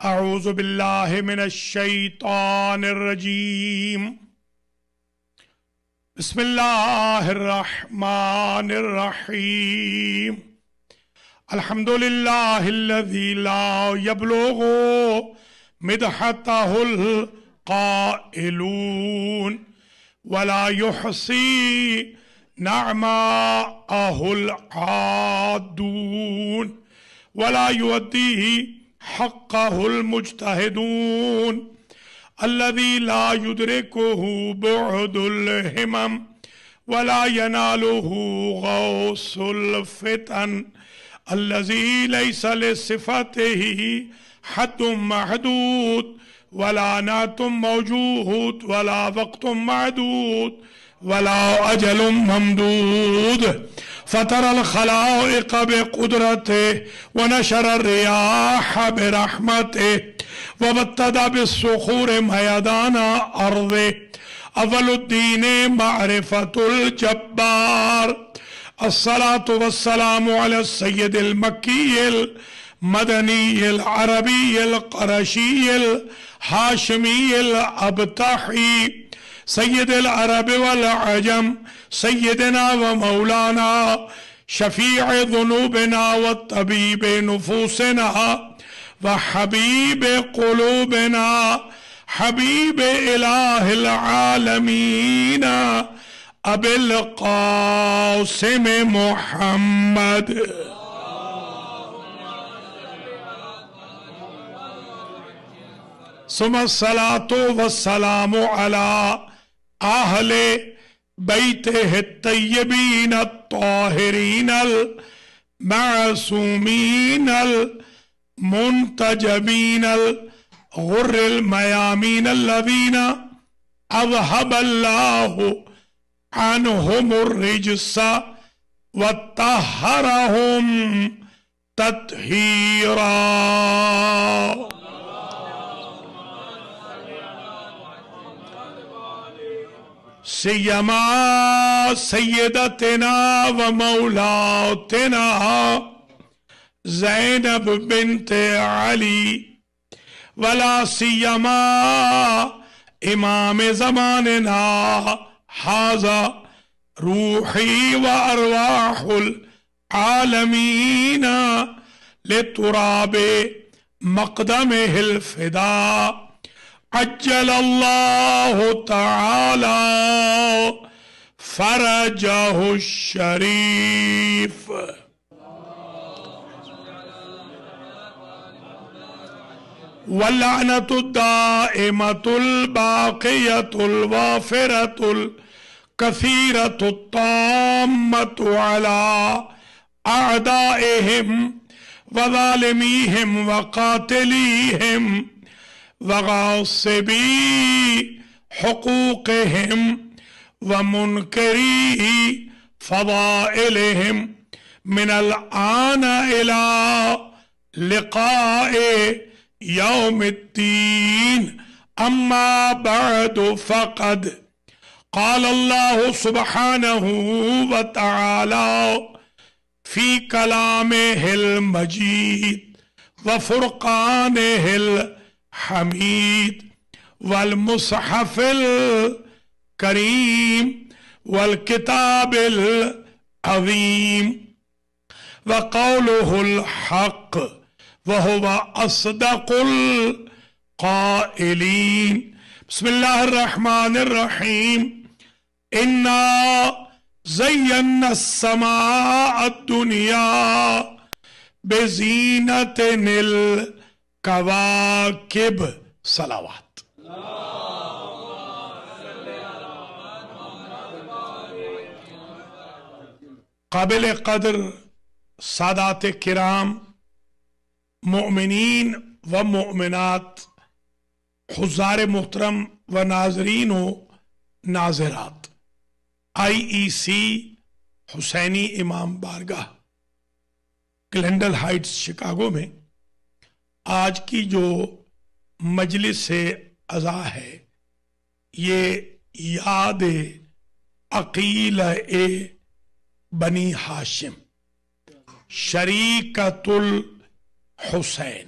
اعوذ باللہ من الشیطان الرجیم بسم اللہ الرحمن الرحیم الحمدللہ الذی لا یبلغ مدحتہ القائلون ولا یحصی نعماءہ العادون ولا یؤدیہ حقه المجتهدون الذي لا يدركه بعد الهمم ولا يناله غوص الفتن الذي ليس لصفته حد محدود ولا نعت موجود ولا وقت معدود ولا أجل ممدود فطر الخلائق بقدرته ونشر الرياح برحمته وابتدى بالصخور ميدان أرضه أول الدين معرفة الجبار الصلاة والسلام على السيد المكي المدني العربي القرشي الهاشمي الأبطحي سيد العرب والعجم سيدنا ومولانا شفيع ذنوبنا والطبيب نفوسنا وحبيب قلوبنا حبيب إله العالمين أبي القاسم محمد ثم الصلاة والسلام على أهل بيته الطيبين الطاهرين المعصومين المنتجبين الغر الميامين الذين أذهب الله عنهم الرجس وطهرهم تطهيرا سيما سيدتنا ومولاتنا زينب بنت علي ولا سيما إمام زماننا هذا روحي وأرواح العالمين لتراب مقدمه الفداء عجل الله تعالى فرجه الشريف واللعنة الدائمة الباقية الوافرة الكثيرة الطامة على أعدائهم وظالميهم وقاتليهم وغاصبي حقوقهم ومنكري فضائلهم من الآن إلى لقاء يوم الدين أما بعد فقد قال الله سبحانه وتعالى في كلامه المجيد وفرقانه الحميد والمصحف الكريم والكتاب العظيم وقوله الحق وهو أصدق القائلين بسم الله الرحمن الرحيم إنا زينا السماء الدنيا بزينة الكواكب صلوات قابل قدر سادات کرام مؤمنین و مؤمنات حضار محترم و ناظرین و ناظرات IEC حسینی امام بارگاہ گلینڈل ہائٹس شکاگو میں آج کی جو مجلس عزا ہے یہ یاد عقیل بنی ہاشم شریکت الحسین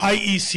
IEC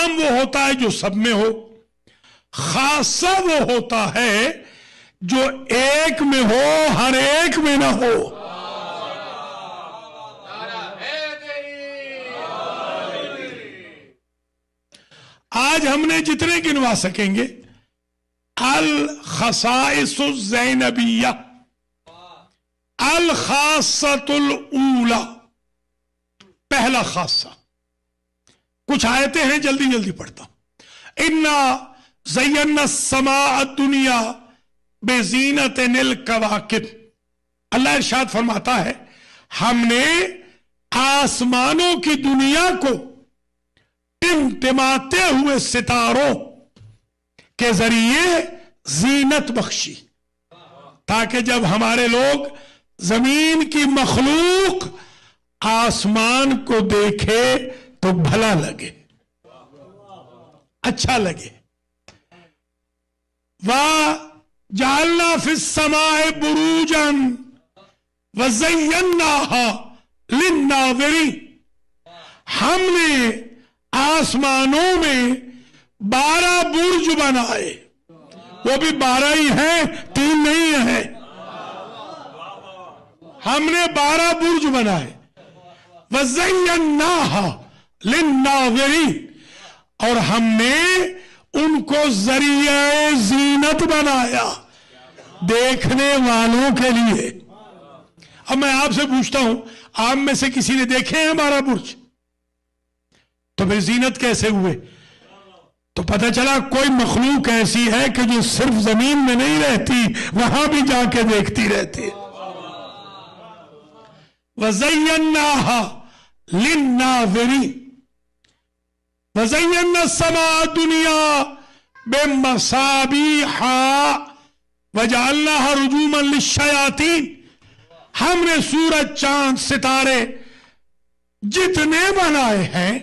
عام وہ ہوتا ہے جو سب میں ہو، خاصہ وہ ہوتا ہے جو ایک میں ہو، ہر ایک میں نہ ہو۔ آج ہم نے جتنے گنوا سکیں گے، الخصائص الزینبیہ، الخاصۃ الاولی، پہلا خاصہ۔ کچھ آیتیں ہیں، جلدی جلدی پڑھتا ہوں۔ انا زینا السماء الدنیا بزینۃ الکواکب، اللہ ارشاد فرماتا ہے ہم نے آسمانوں کی دنیا کو ٹمٹماتے ہوئے ستاروں کے ذریعے زینت بخشی، تاکہ جب ہمارے لوگ زمین کی مخلوق آسمان کو دیکھے تو بھلا لگے، اچھا لگے۔ وَجَعَلْنَا فِي السَّمَاءِ بُرُوجًا وَزَيَّنَّاهَا لِلنَّاظِرِينَ، ہم نے آسمانوں میں 12 برج بنائے، وہ بھی 12 ہی ہیں، 3 نہیں ہیں۔ ہم نے 12 برج بنائے، وَزَيَّنَّاهَا لِلنَّاظِرِينَ، اور ہم نے ان کو ذریعہ زینت بنایا دیکھنے والوں کے لیے۔ اب میں آپ سے پوچھتا ہوں، آپ میں سے کسی نے دیکھے ہیں 12 برج؟ تو پھر زینت کیسے ہوئے؟ تو پتہ چلا کوئی مخلوق ایسی ہے کہ جو صرف زمین میں نہیں رہتی، وہاں بھی جا کے دیکھتی رہتی ہے۔ وَزَيَّنَّاهَا لِلنَّاظِرِينَ وَزَيَّنَّا السَّمَاءَ الدُّنْيَا بِمَصَابِيحَ وَجَعَلْنَاهَا رُجُومًا لِلشَّيَاطِينِ، ہم نے سورج، چاند، ستارے جتنے بنائے ہیں،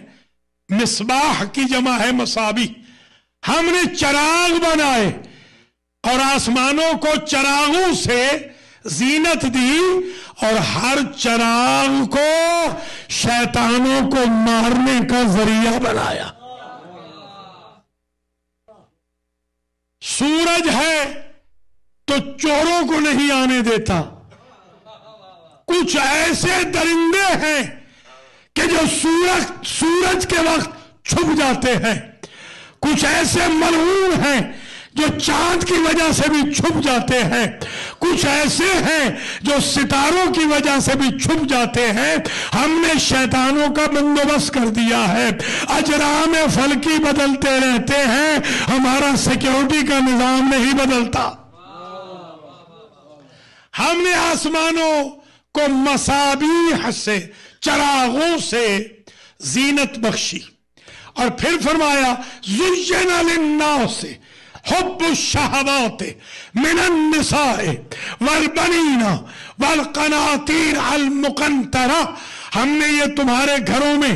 مصباح کی جمع ہے مصابیح، ہم نے چراغ بنائے اور آسمانوں کو چراغوں سے زینت دی، اور ہر چراغ کو شیطانوں کو مارنے کا ذریعہ بنایا۔ سورج ہے تو چوروں کو نہیں آنے دیتا، کچھ ایسے درندے ہیں کہ جو سورج کے وقت چھپ جاتے ہیں، کچھ ایسے ملعون ہیں جو چاند کی وجہ سے بھی چھپ جاتے ہیں، کچھ ایسے ہیں جو ستاروں کی وجہ سے بھی چھپ جاتے ہیں۔ ہم نے شیطانوں کا بندوبست کر دیا ہے، اجرام فلکی بدلتے رہتے ہیں، ہمارا سیکیورٹی کا نظام نہیں بدلتا۔ ہم نے آسمانوں کو مصابیح سے، چراغوں سے زینت بخشی، اور پھر فرمایا زُيِّنَ لِلنَّاسِ حُبُّ الشَّهَوَاتِ مِنَ النِّسَاءِ وَالْبَنِينَ وَالْقَنَاطِيرِ الْمُقَنطَرَةِ، ہم نے یہ تمہارے گھروں میں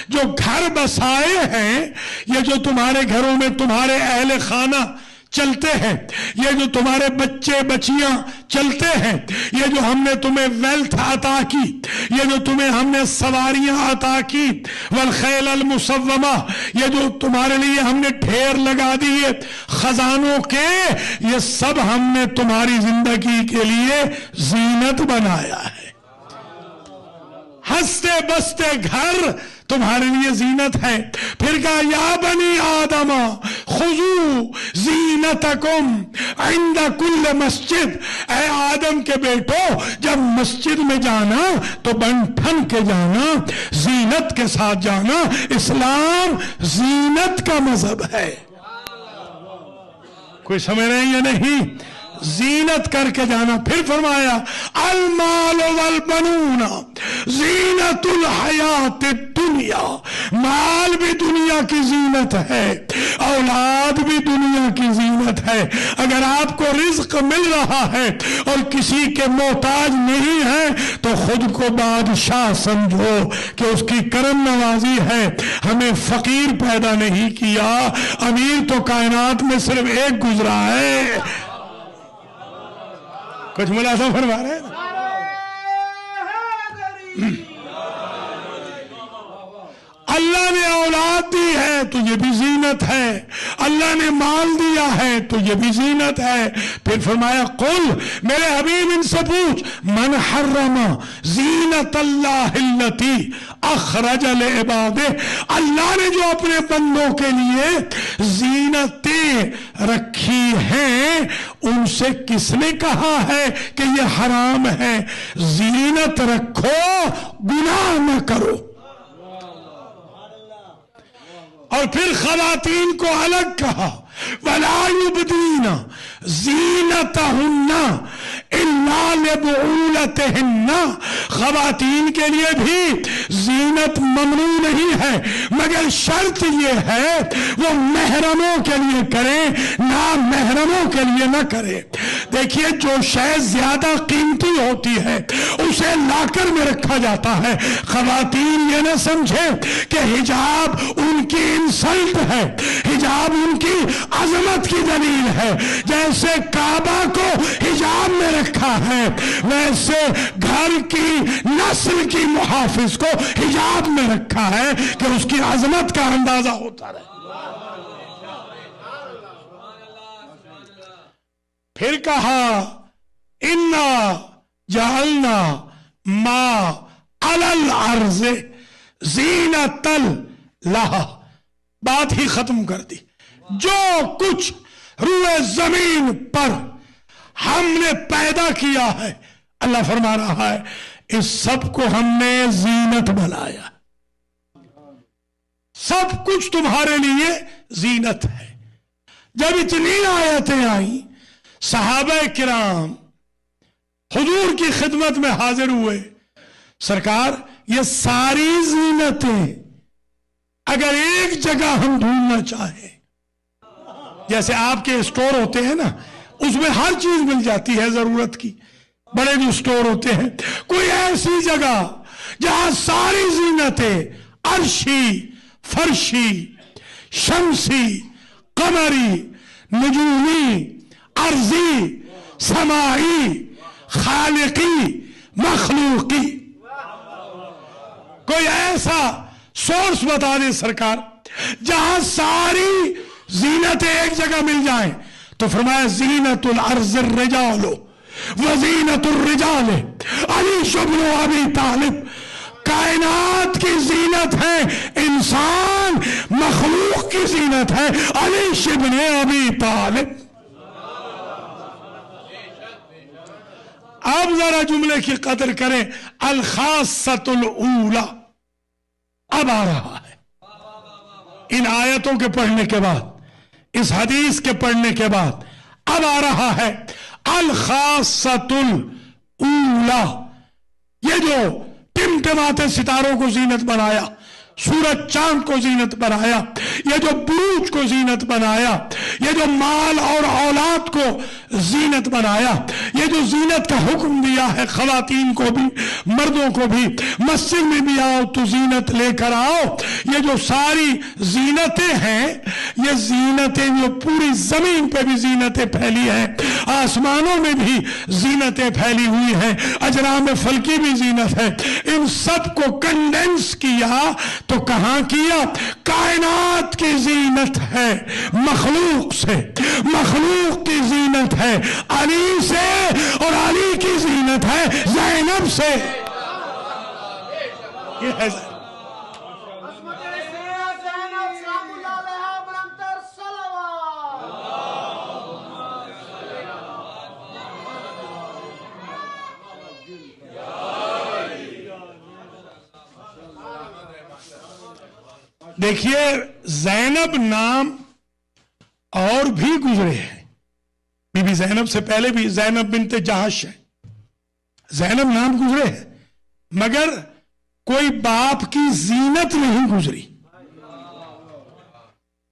جو گھر بسائے ہیں، یہ جو تمہارے گھروں میں تمہارے اہل خانہ چلتے ہیں، یہ جو تمہارے بچے بچیاں چلتے ہیں، یہ جو ہم نے تمہیں ویلتھ عطا کی، یہ جو تمہیں ہم نے سواریاں عطا کی، والخیل المسومہ، یہ جو تمہارے لیے ہم نے ڈھیر لگا دیے خزانوں کے، یہ سب ہم نے تمہاری زندگی کے لیے زینت بنایا ہے۔ ہنستے بستے گھر تمہارے لیے زینت ہے۔ پھر کہا یا بنی آدم خذوا زینتکم عند کل مسجد، اے آدم کے بیٹو جب مسجد میں جانا تو بن ٹھن کے جانا، زینت کے ساتھ جانا۔ اسلام زینت کا مذہب ہے، کوئی سمجھ رہے ہیں یا نہیں؟ زینت کر کے جانا۔ پھر فرمایا المال والبنون زینت الحیات الدنیا، مال بھی دنیا کی زینت ہے، اولاد بھی دنیا کی زینت ہے۔ اگر آپ کو رزق مل رہا ہے اور کسی کے محتاج نہیں ہے تو خود کو بادشاہ سمجھو کہ اس کی کرم نوازی ہے، ہمیں فقیر پیدا نہیں کیا، امیر تو کائنات میں صرف ایک گزرا ہے۔ کچھ ملازم فرما رہے ہیں؟ اللہ نے اولاد دی دی ہے تو یہ بھی زینت ہے، اللہ نے مال دیا ہے تو یہ بھی زینت ہے۔ پھر فرمایا قل، میرے حبیب ان سے پوچھ، من حرم زینت اللہ التی اخرج لعبادہ، اللہ نے جو اپنے بندوں کے لیے زینتیں رکھی ہیں ان سے کس نے کہا ہے کہ یہ حرام ہے؟ زینت رکھو، گناہ نہ کرو۔ اور پھر خواتین کو الگ کہا، وَلَا يُبْدِينَ زِينَتَهُنَّ إِلَّا لِبُعُولَتِهِنَّ، خواتین کے لیے بھی زینت ممنوع نہیں ہے، مگر شرط یہ ہے وہ محرموں کے لیے کریں، نا محرموں کے لیے نہ کریں۔ دیکھیے جو شے زیادہ قیمتی ہوتی ہے اسے لاکر میں رکھا جاتا ہے۔ خواتین یہ نہ سمجھے کہ حجاب ان کی انسلٹ ہے، حجاب ان کی عظمت کی دلیل ہے۔ جیسے کعبہ کو حجاب میں رکھا ہے ویسے گھر کی نسل کی محافظ کو حجاب میں رکھا ہے کہ اس کی عظمت کا اندازہ ہوتا رہے۔ پھر کہا انا جعلنا ما علی الارض زینۃ لہا، بات ہی ختم کر دی۔ جو کچھ روئے زمین پر ہم نے پیدا کیا ہے، اللہ فرما رہا ہے اس سب کو ہم نے زینت بنایا، سب کچھ تمہارے لیے زینت ہے۔ جب اتنی آیتیں آئیں صحابہ کرام حضور کی خدمت میں حاضر ہوئے، سرکار یہ ساری زینتیں اگر ایک جگہ ہم ڈھونڈنا چاہیں، جیسے آپ کے اسٹور ہوتے ہیں نا، اس میں ہر چیز مل جاتی ہے ضرورت کی، بڑے جو اسٹور ہوتے ہیں، کوئی ایسی جگہ جہاں ساری زینتیں عرشی، فرشی، شمسی، قمری، نجومی، ارضی، سمائی، خالقی، مخلوقی، کوئی ایسا سورس بتا دے سرکار جہاں ساری زینتیں ایک جگہ مل جائیں۔ تو فرمایا زینت الارض الرجال وزینت الرجال علی شبن ابی طالب، کائنات کی زینت ہے انسان، مخلوق کی زینت ہے علی شبن ابی طالب۔ اب ذرا جملے کی قدر کریں، الخاصۃ الاولی اب آ رہا ہے۔ ان آیتوں کے پڑھنے کے بعد، اس حدیث کے پڑھنے کے بعد اب آ رہا ہے الخاصۃ الاولی۔ یہ جو ٹمٹماتے ستاروں کو زینت بنایا، سورج چاند کو زینت بنایا، یہ جو بروج کو زینت بنایا، یہ جو مال اور اولاد کو زینت بنایا، یہ جو زینت کا حکم دیا ہے خواتین کو بھی مردوں کو بھی، مسجد میں بھی آؤ تو زینت لے کر آؤ، یہ جو ساری زینتیں ہیں، یہ زینتیں جو پوری زمین پہ بھی زینتیں پھیلی ہیں، آسمانوں میں بھی زینتیں پھیلی ہوئی ہیں، اجرام فلکی بھی زینت ہے، ان سب کو کنڈینس کیا تو کہاں کیا؟ کائنات کی زینت ہے مخلوق سے، مخلوق کی زینت ہے علی سے، اور علی کی زینت ہے زینب سے۔ یہ ہے زینب۔ دیکھیے زینب نام اور بھی گزرے ہیں، بی بی زینب سے پہلے بھی زینب بنت جہش ہے، زینب نام گزرے ہیں، مگر کوئی باپ کی زینت نہیں گزری،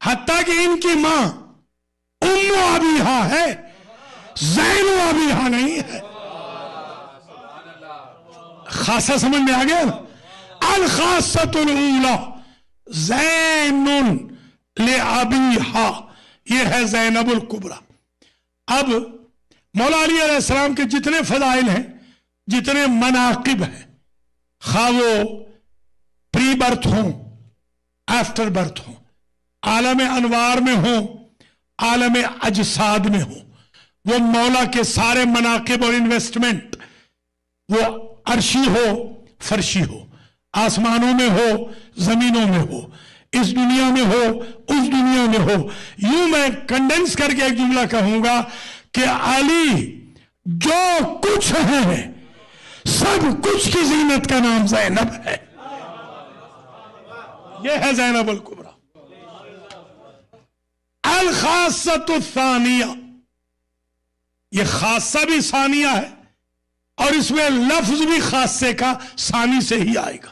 حتیٰ کہ ان کی ماں ام ابیہا ہے، زین ابیہا نہیں ہے۔ خاصہ سمجھ میں آ گیا نا؟ الخاصۃ الاولی زین لابیہا، یہ ہے زینب الکبریٰ۔ اب مولا علی علیہ السلام کے جتنے فضائل ہیں، جتنے مناقب ہیں، خواہ وہ پری برتھ ہوں، آفٹر برتھ ہوں، عالم انوار میں ہو، عالم اجساد میں ہو، وہ مولا کے سارے مناقب اور انویسٹمنٹ، وہ عرشی ہو فرشی ہو، آسمانوں میں ہو زمینوں میں ہو، اس دنیا میں ہو اس دنیا میں ہو، یوں میں کنڈنس کر کے ایک جملہ کہوں گا کہ علی جو کچھ ہے سب کچھ کی زینت کا نام زینب ہے. یہ ہے زینب الکبریٰ. الخاصۃ الثانیہ، یہ خاصہ بھی ثانیہ ہے اور اس میں لفظ بھی خاصے کا ثانی سے ہی آئے گا.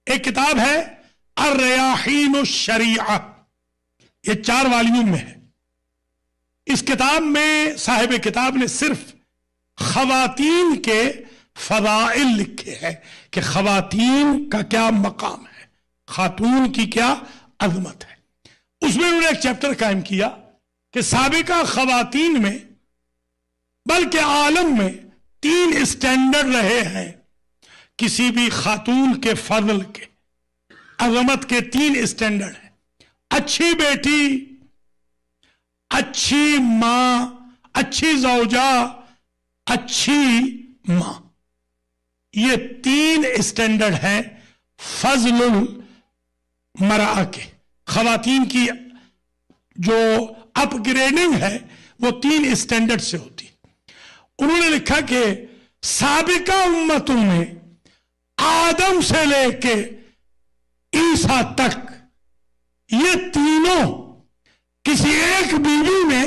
ایک کتاب ہے الریاحین الشریعہ، یہ 4 والیوم میں ہے. اس کتاب میں صاحب کتاب نے صرف خواتین کے فضائل لکھے ہیں کہ خواتین کا کیا مقام ہے، خاتون کی کیا عظمت ہے. اس میں انہوں نے ایک چیپٹر قائم کیا کہ سابقہ خواتین میں بلکہ عالم میں 3 اسٹینڈرڈ رہے ہیں کسی بھی خاتون کے فضل کے، عظمت کے 3 اسٹینڈرڈ ہیں: اچھی بیٹی، اچھی ماں، اچھی زوجہ، اچھی ماں. یہ 3 اسٹینڈرڈ ہیں فضل المرأہ کے. خواتین کی جو اپ گریڈنگ ہے وہ 3 اسٹینڈرڈ سے ہوتی. انہوں نے لکھا کہ سابقہ امتوں میں آدم سے لے کے عیسیٰ تک یہ تینوں کسی ایک بیوی میں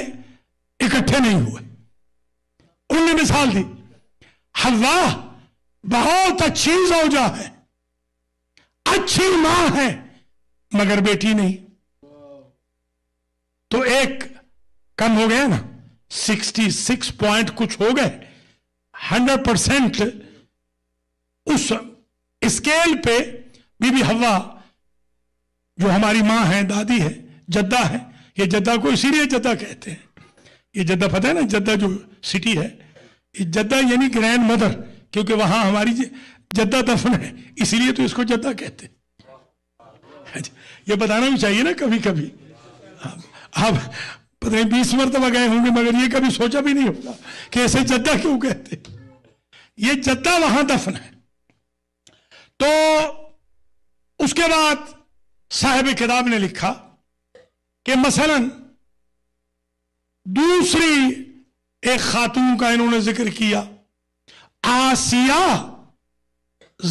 اکٹھے نہیں ہوئے. انہوں نے مثال دی، حوا بہت اچھی زوجہ ہے، اچھی ماں ہے، مگر بیٹی نہیں. تو ایک کم ہو گیا نا، 66 پوائنٹ کچھ ہو گئے. 100% اس اسکیل پہ بی بی حوا جو ہماری ماں ہے، دادی ہے، جدہ ہے. یہ جدہ کو اسی لیے جدہ کہتے ہیں. یہ جدہ پتہ ہے نا، جدہ جو سٹی ہے، یہ جدہ یعنی گرینڈ مدر، کیونکہ وہاں ہماری جدہ دفن ہے، اسی لیے تو اس کو جدہ کہتے ہیں. یہ بتانا بھی چاہیے نا کبھی کبھی. آپ پتہ نہیں 20 مرتبہ گئے ہوں گے مگر یہ کبھی سوچا بھی نہیں ہوگا کہ ایسے جدہ کیوں کہتے. یہ جدہ وہاں دفن ہے. تو اس کے بعد صاحب کتاب نے لکھا کہ مثلا دوسری ایک خاتون کا انہوں نے ذکر کیا، آسیہ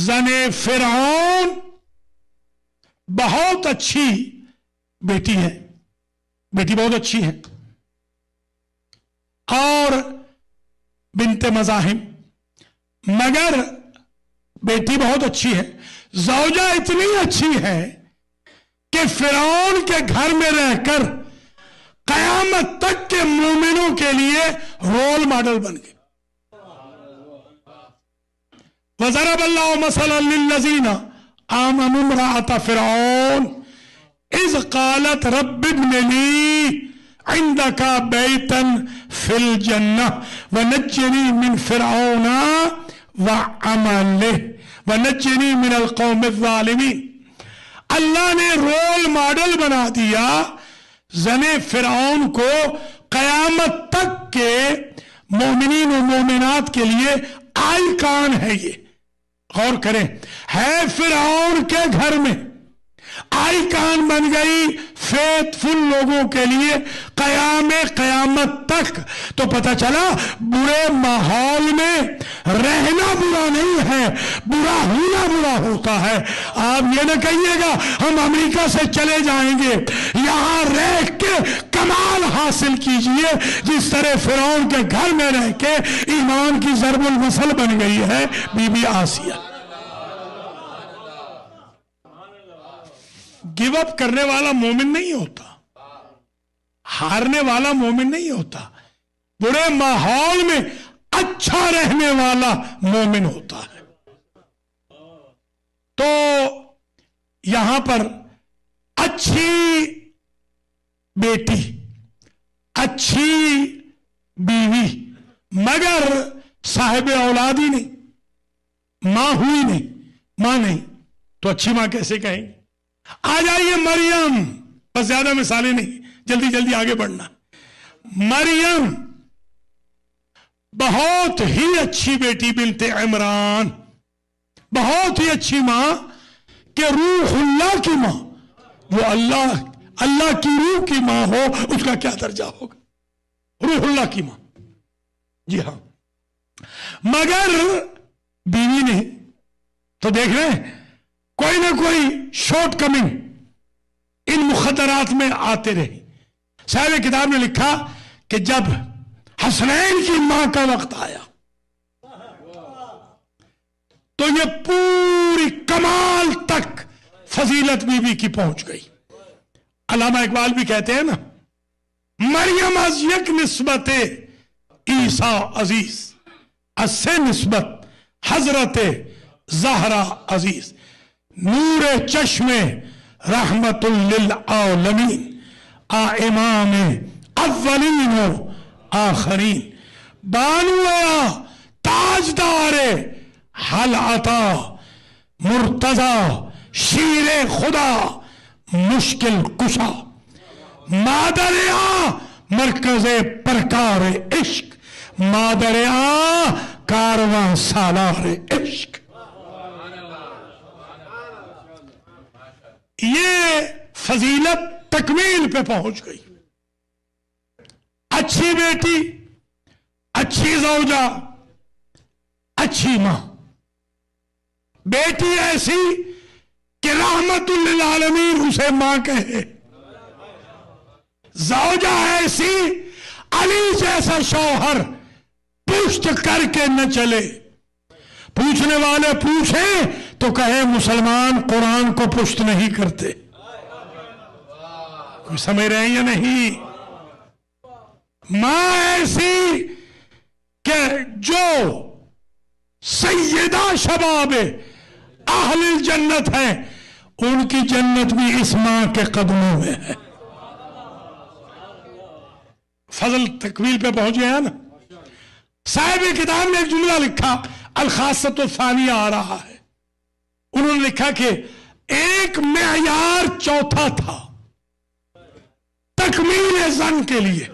زن فرعون، بہت اچھی بیٹی ہے، بیٹی بہت اچھی ہے. اور بنت مزاحم، مگر بیٹی بہت اچھی ہے، زوجہ اتنی اچھی ہے کہ فرعون کے گھر میں رہ کر قیامت تک کے مومنوں کے لیے رول ماڈل بن گئی. وَضَرَبَ اللَّهُ مَثَلًا لِلَّذِينَ آمَنُوا امْرَأَتَ فِرْعَوْنَ إِذْ قَالَتْ رَبِّ ابْنِ لِي عِندَكَ بَيْتًا فِي الْجَنَّةِ وَنَجِّنِي مِنْ فِرْعَوْنَ وَعَمَلِهِ وَنَجِّنِي مِنَ الْقَوْمِ الظَّالِمِينَ. اللہ نے رول ماڈل بنا دیا زن فرعون کو، قیامت تک کے مومنین و مومنات کے لیے آئیکن ہے. یہ غور کریں، ہے فرعون کے گھر میں، آئیکن بن گئی فیت فل لوگوں کے لیے قیامت تک. تو پتہ چلا برے ماحول میں رہنا برا نہیں ہے، برا ہونا برا ہوتا ہے. آپ یہ نہ کہیے گا ہم امریکہ سے چلے جائیں گے، یہاں رہ کے کمال حاصل کیجئے جس طرح فرعون کے گھر میں رہ کے ایمان کی ضرب المثل بن گئی ہے be be Asiya. Give up کرنے والا مومن نہیں ہوتا، ہارنے والا مومن نہیں ہوتا، برے ماحول میں اچھا رہنے والا مومن ہوتا ہے. تو یہاں پر اچھی بیٹی، اچھی بیوی، مگر صاحب اولاد ہی نہیں، ماں ہوئی نہیں، ماں نہیں، تو اچھی ماں کیسے کہیں گے؟ آ جائیے مریم، بس زیادہ مثالیں نہیں، جلدی جلدی آگے بڑھنا. مریم بہت ہی اچھی بیٹی بنت عمران، بہت ہی اچھی ماں کہ روح اللہ کی ماں، وہ اللہ کی روح کی ماں ہو، اس کا کیا درجہ ہوگا؟ روح اللہ کی ماں. جی ہاں، مگر بیوی نہیں. تو دیکھ رہے ہیں کوئی نہ کوئی شارٹ کمنگ ان مخدرات میں آتے رہے. صاحب کتاب نے لکھا کہ جب حسنین کی ماں کا وقت آیا تو یہ پوری کمال تک فضیلت بی بی کی پہنچ گئی. علامہ اقبال بھی کہتے ہیں نا، مریم از یک نسبت عیسیٰ عزیز، از سے نسبت حضرت زہرا عزیز، نور چشم رحمت للعالمین، امام اولین و آخرین، بانویا تاجدار حل عطا، مرتضی شیر خدا مشکل کشا، مادر مرکز پرکار عشق، مادر کارواں سالار عشق. یہ فضیلت تکمیل پہ پہنچ گئی. اچھی بیٹی، اچھی زوجہ، اچھی ماں. بیٹی ایسی کہ رحمت للعالمین اسے ماں کہے، زوجہ ایسی علی جیسا شوہر پشت کر کے نہ چلے، پوچھنے والے پوچھیں تو کہے مسلمان قرآن کو پشت نہیں کرتے. کوئی سمجھ رہے ہیں یا نہیں؟ ماں ایسی کہ جو سیدہ شباب اہل الجنت ہے، ان کی جنت بھی اس ماں کے قدموں میں ہے. فضل تکمیل پہ پہنچ گیا نا. صاحب کتاب نے ایک جملہ لکھا، الخاصۃ الثانیہ آ رہا ہے. انہوں نے لکھا کہ ایک معیار چوتھا تھا تکمیل زن کے لیے،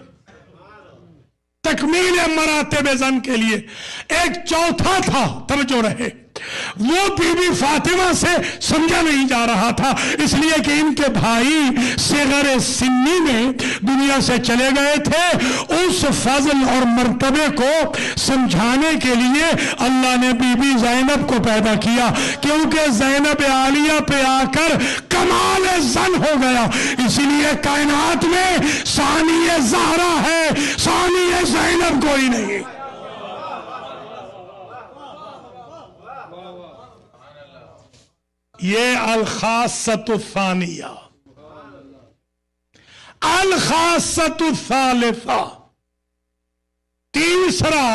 تکمیل مراتب زن کے لیے ایک چوتھا تھا. توجہ رہے، وہ بی بی فاطمہ سے سمجھا نہیں جا رہا تھا، اس لیے کہ ان کے بھائی صغر سنی میں دنیا سے چلے گئے تھے. اس فضل اور مرتبے کو سمجھانے کے لیے اللہ نے بی بی زینب کو پیدا کیا، کیونکہ زینب عالیہ پہ آ کر کمال زن ہو گیا. اسی لیے کائنات میں ثانی زہرا ہے، ثانی زینب کوئی نہیں. یہ الخاصۃ الثانیہ. الخاصۃ الثالثہ، تیسرا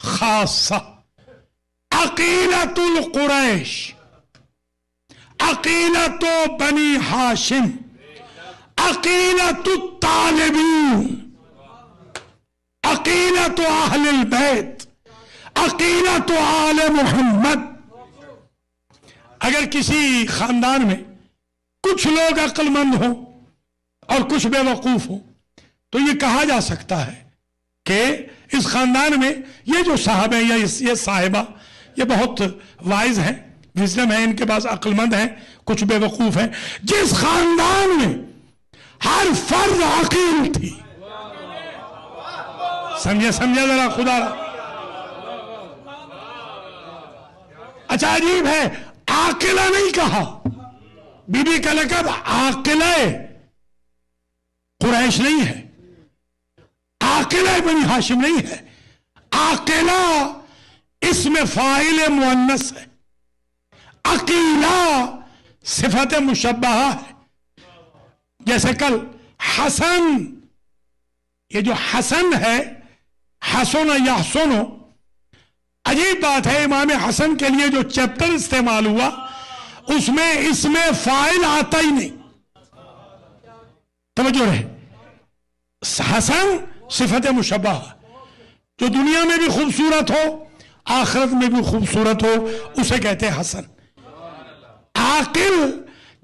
خاصہ، عقیلۃ القریش، عقیلۃ بنی ہاشم، عقیلۃ الطالبین، عقیلۃ اہل البیت، عقیلۃ آل محمد. اگر کسی خاندان میں کچھ لوگ عقل مند ہوں اور کچھ بے وقوف ہوں تو یہ کہا جا سکتا ہے کہ اس خاندان میں یہ جو صاحب ہیں یا یہ صاحبہ یہ بہت وائز ہیں، وزڈم ہے ان کے پاس، عقل مند ہیں، کچھ بے وقوف ہیں. جس خاندان میں ہر فرد عقیل تھی، سمجھے ذرا خدا را. اچھا عجیب ہے، عاقلہ نہیں کہا. بی بی کا لقب عاقلہ قریش نہیں ہے، عاقلہ بنی ہاشم نہیں ہے. عاقلہ اسم فاعل مؤنث ہے، عقیلہ صفت مشبہہ ہے. جیسے کل حسن، یہ جو حسن ہے، حسن یحسن، عجیب بات ہے، امام حسن کے لیے جو چیپٹر استعمال ہوا اس میں اسم فاعل آتا ہی نہیں. توجہ رہے، حسن صفت مشبہ، جو دنیا میں بھی خوبصورت ہو آخرت میں بھی خوبصورت ہو اسے کہتے ہیں حسن. عاقل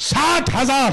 60,000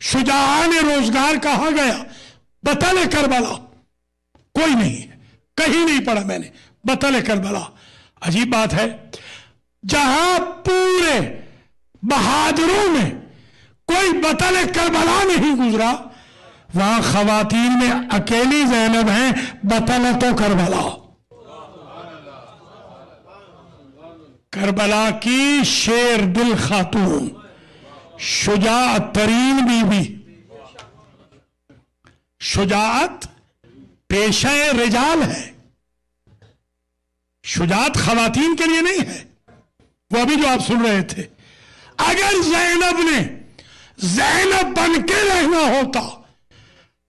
شجاعان روزگار کہاں گیا؟ بطن کربلا کوئی نہیں ہے، کہیں نہیں پڑھا میں نے بطن کربلا۔ عجیب بات ہے، جہاں پورے بہادروں میں کوئی بطن کربلا نہیں گزرا، وہاں خواتین میں اکیلی زینب ہیں بطن تو کربلا۔ کربلا کی شیر دل خاتون، شجاعت ترین بی بی۔ شجاعت پیشہ رجال ہے، شجاعت خواتین کے لیے نہیں ہے۔ وہ ابھی جو آپ سن رہے تھے، اگر زینب نے زینب بن کے رہنا ہوتا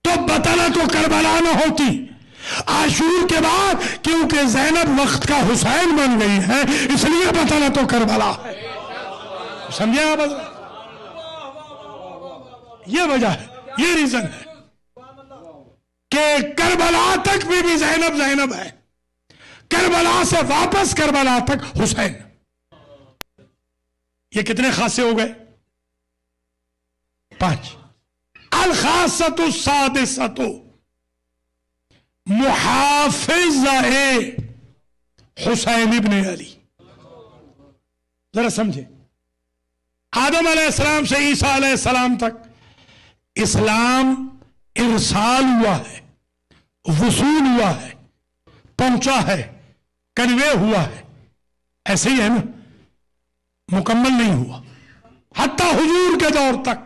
تو بطنہ تو کربلا نہ ہوتی۔ عاشور کے بعد کیونکہ زینب وقت کا حسین بن گئی ہے، اس لیے بطنہ تو کربلا ہے۔ سمجھے آپ؟ یہ وجہ ہے، یہ ریزن ہے کہ کربلا تک بھی زینب زینب ہے، کربلا سے واپس کربلا تک حسین۔ یہ کتنے خاصے ہو گئے؟ 5۔ الخاصۃ السادسۃ محافظہ حسین ابن علی۔ ذرا سمجھے، آدم علیہ السلام سے عیسیٰ علیہ السلام تک اسلام ارسال ہوا ہے، وصول ہوا ہے، پہنچا ہے، کنوے ہوا ہے، ایسے ہی ہے نا، مکمل نہیں ہوا۔ حتیٰ حضور کے دور تک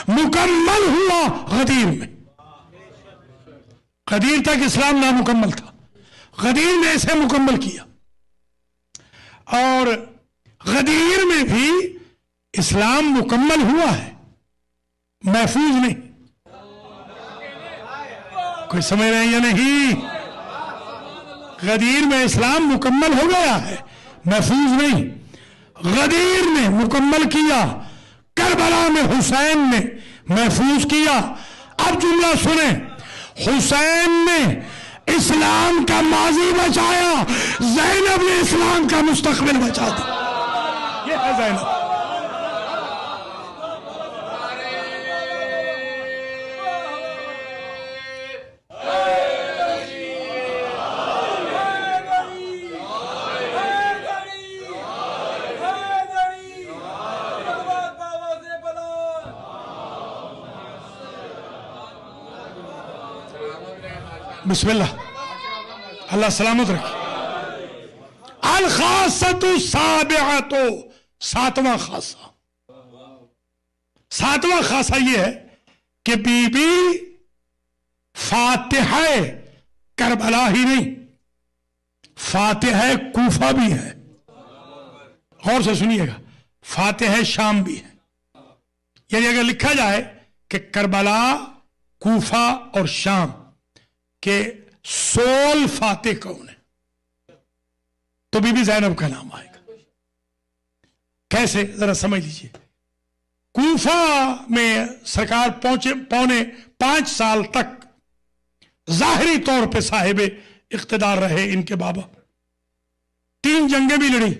مکمل ہوا غدیر میں۔ غدیر تک اسلام نامکمل تھا، غدیر نے اسے مکمل کیا، اور غدیر میں بھی اسلام مکمل ہوا ہے، محفوظ نہیں۔ کوئی سمجھ رہے ہیں یا نہیں؟ غدیر میں اسلام مکمل ہو گیا ہے، محفوظ نہیں۔ غدیر نے مکمل کیا، کربلا میں حسین نے محفوظ کیا۔ اب جملہ سنیں، حسین نے اسلام کا ماضی بچایا، زینب نے اسلام کا مستقبل بچا دیا۔ یہ ہے زینب۔ بسم اللہ، اللہ سلامت رکھے۔ الخاصۃ السابعۃ، ساتواں خاصہ۔ ساتواں خاصہ یہ ہے کہ بی بی فاتحہ کربلا ہی نہیں، فاتحہ کوفہ بھی ہے۔ غور سے سنیے گا، فاتحہ شام بھی ہے۔ یعنی اگر لکھا جائے کہ کربلا، کوفہ اور شام کہ سول فاتح کون ہے، تو بی بی زینب کا نام آئے گا۔ کیسے؟ ذرا سمجھ لیجئے۔ کوفہ میں سرکار پونے 5 سال تک ظاہری طور پہ صاحب اقتدار رہے ان کے بابا۔ 3 جنگیں بھی لڑی،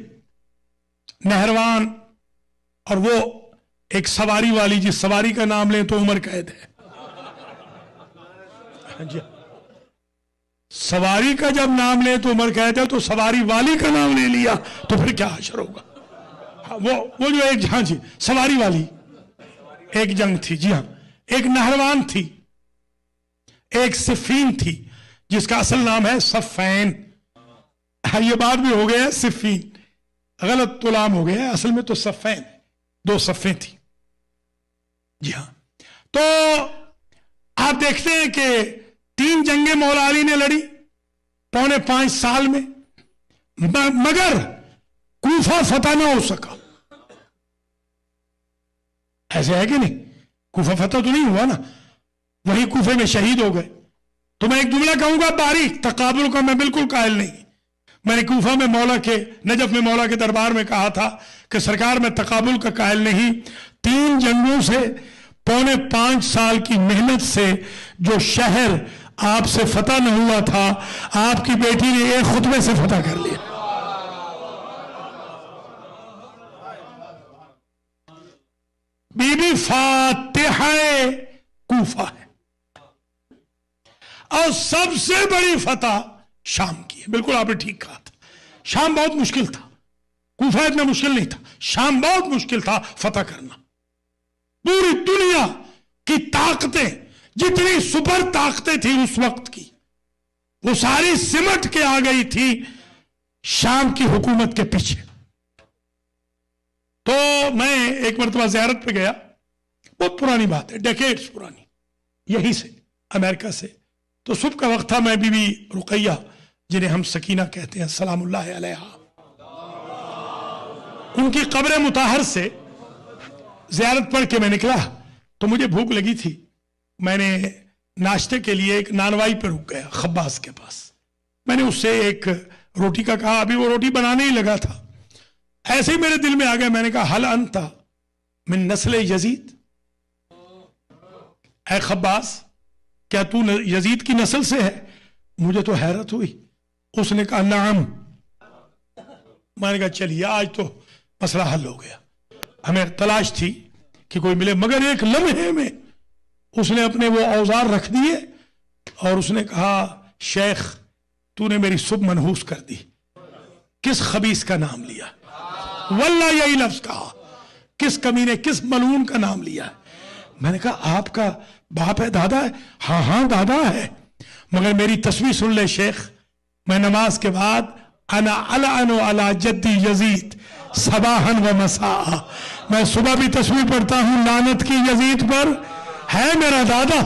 نہروان، اور وہ ایک سواری والی، جس سواری کا نام لیں تو عمر قید ہے۔ جی، سواری کا جب نام لیں تو عمر قید ہے، تو سواری والی کا نام لے لیا تو پھر کیا حشر ہوگا؟ وہ جو ایک، ہاں جی، سواری والی ایک جنگ تھی، جی ہاں، ایک نہروان تھی، ایک صفین تھی، جس کا اصل نام ہے صفین۔ یہ بات بھی ہو گیا ہے، صفین غلط غلام ہو گیا ہے، اصل میں تو صفین، 2 صفیں تھی، جی ہاں۔ تو آپ دیکھتے ہیں کہ 3 جنگیں مولا علی نے لڑی پونے 5 سال میں، مگر کوفہ فتح نہ ہو سکا۔ ایسے ہے کہ نہیں؟ کوفہ فتح تو نہیں ہوا نا، وہی کوفے میں شہید ہو گئے۔ تو میں ایک جملہ کہوں گا، باریک تقابل کا میں بالکل قائل نہیں۔ میں نے کوفہ میں مولا کے، نجف میں مولا کے دربار میں کہا تھا کہ سرکار میں تقابل کا قائل نہیں، 3 جنگوں سے، پونے 5 سال کی محنت سے جو شہر آپ سے فتح نہ ہوا تھا، آپ کی بیٹی نے ایک خطبے سے فتح کر لیا۔ بی بی فاتحہ کوفہ ہے، اور سب سے بڑی فتح شام کی ہے۔ بالکل آپ نے ٹھیک کہا تھا، شام بہت مشکل تھا، کوفہ اتنا مشکل نہیں تھا، شام بہت مشکل تھا فتح کرنا۔ پوری دنیا کی طاقتیں، جتنی سپر طاقتیں تھیں اس وقت کی، وہ ساری سمٹ کے آ گئی تھی شام کی حکومت کے پیچھے۔ تو میں ایک مرتبہ زیارت پہ گیا، بہت پرانی بات ہے، ڈیکیڈز پرانی، یہی سے امریکہ سے۔ تو صبح کا وقت تھا، میں بی بی رقیہ جنہیں ہم سکینہ کہتے ہیں سلام اللہ علیہا، ان کی قبر مطہر سے زیارت پڑھ کے میں نکلا تو مجھے بھوک لگی تھی۔ میں نے ناشتے کے لیے ایک نانوائی پہ رک گیا خباز کے پاس، میں نے اس سے ایک روٹی کا کہا، ابھی وہ روٹی بنانے ہی لگا تھا، ایسے ہی میرے دل میں آ گیا، میں نے کہا حل انت من نسل یزید، اے خباز کیا تو یزید کی نسل سے ہے؟ مجھے تو حیرت ہوئی، اس نے کہا نعم۔ میں نے کہا چلیے آج تو مسئلہ حل ہو گیا۔ ہمیں تلاش تھی کہ کوئی ملے، مگر ایک لمحے میں اس نے اپنے وہ اوزار رکھ دیے اور اس نے کہا شیخ تو نے میری صبح منحوس کر دی، کس خبیث کا نام لیا؟ واللہ یہی لفظ کہا، کس کمینے، کس ملعون کا نام لیا ہے؟ میں نے کہا آپ کا باپ ہے، دادا ہے؟ ہاں ہاں دادا ہے، مگر میری تسبیح سن لے شیخ، میں نماز کے بعد انا العن علی جدی یزید صباحا و مساء، میں صبح بھی تسبیح پڑھتا ہوں لعنت کی یزید پر، ہے میرا دادا،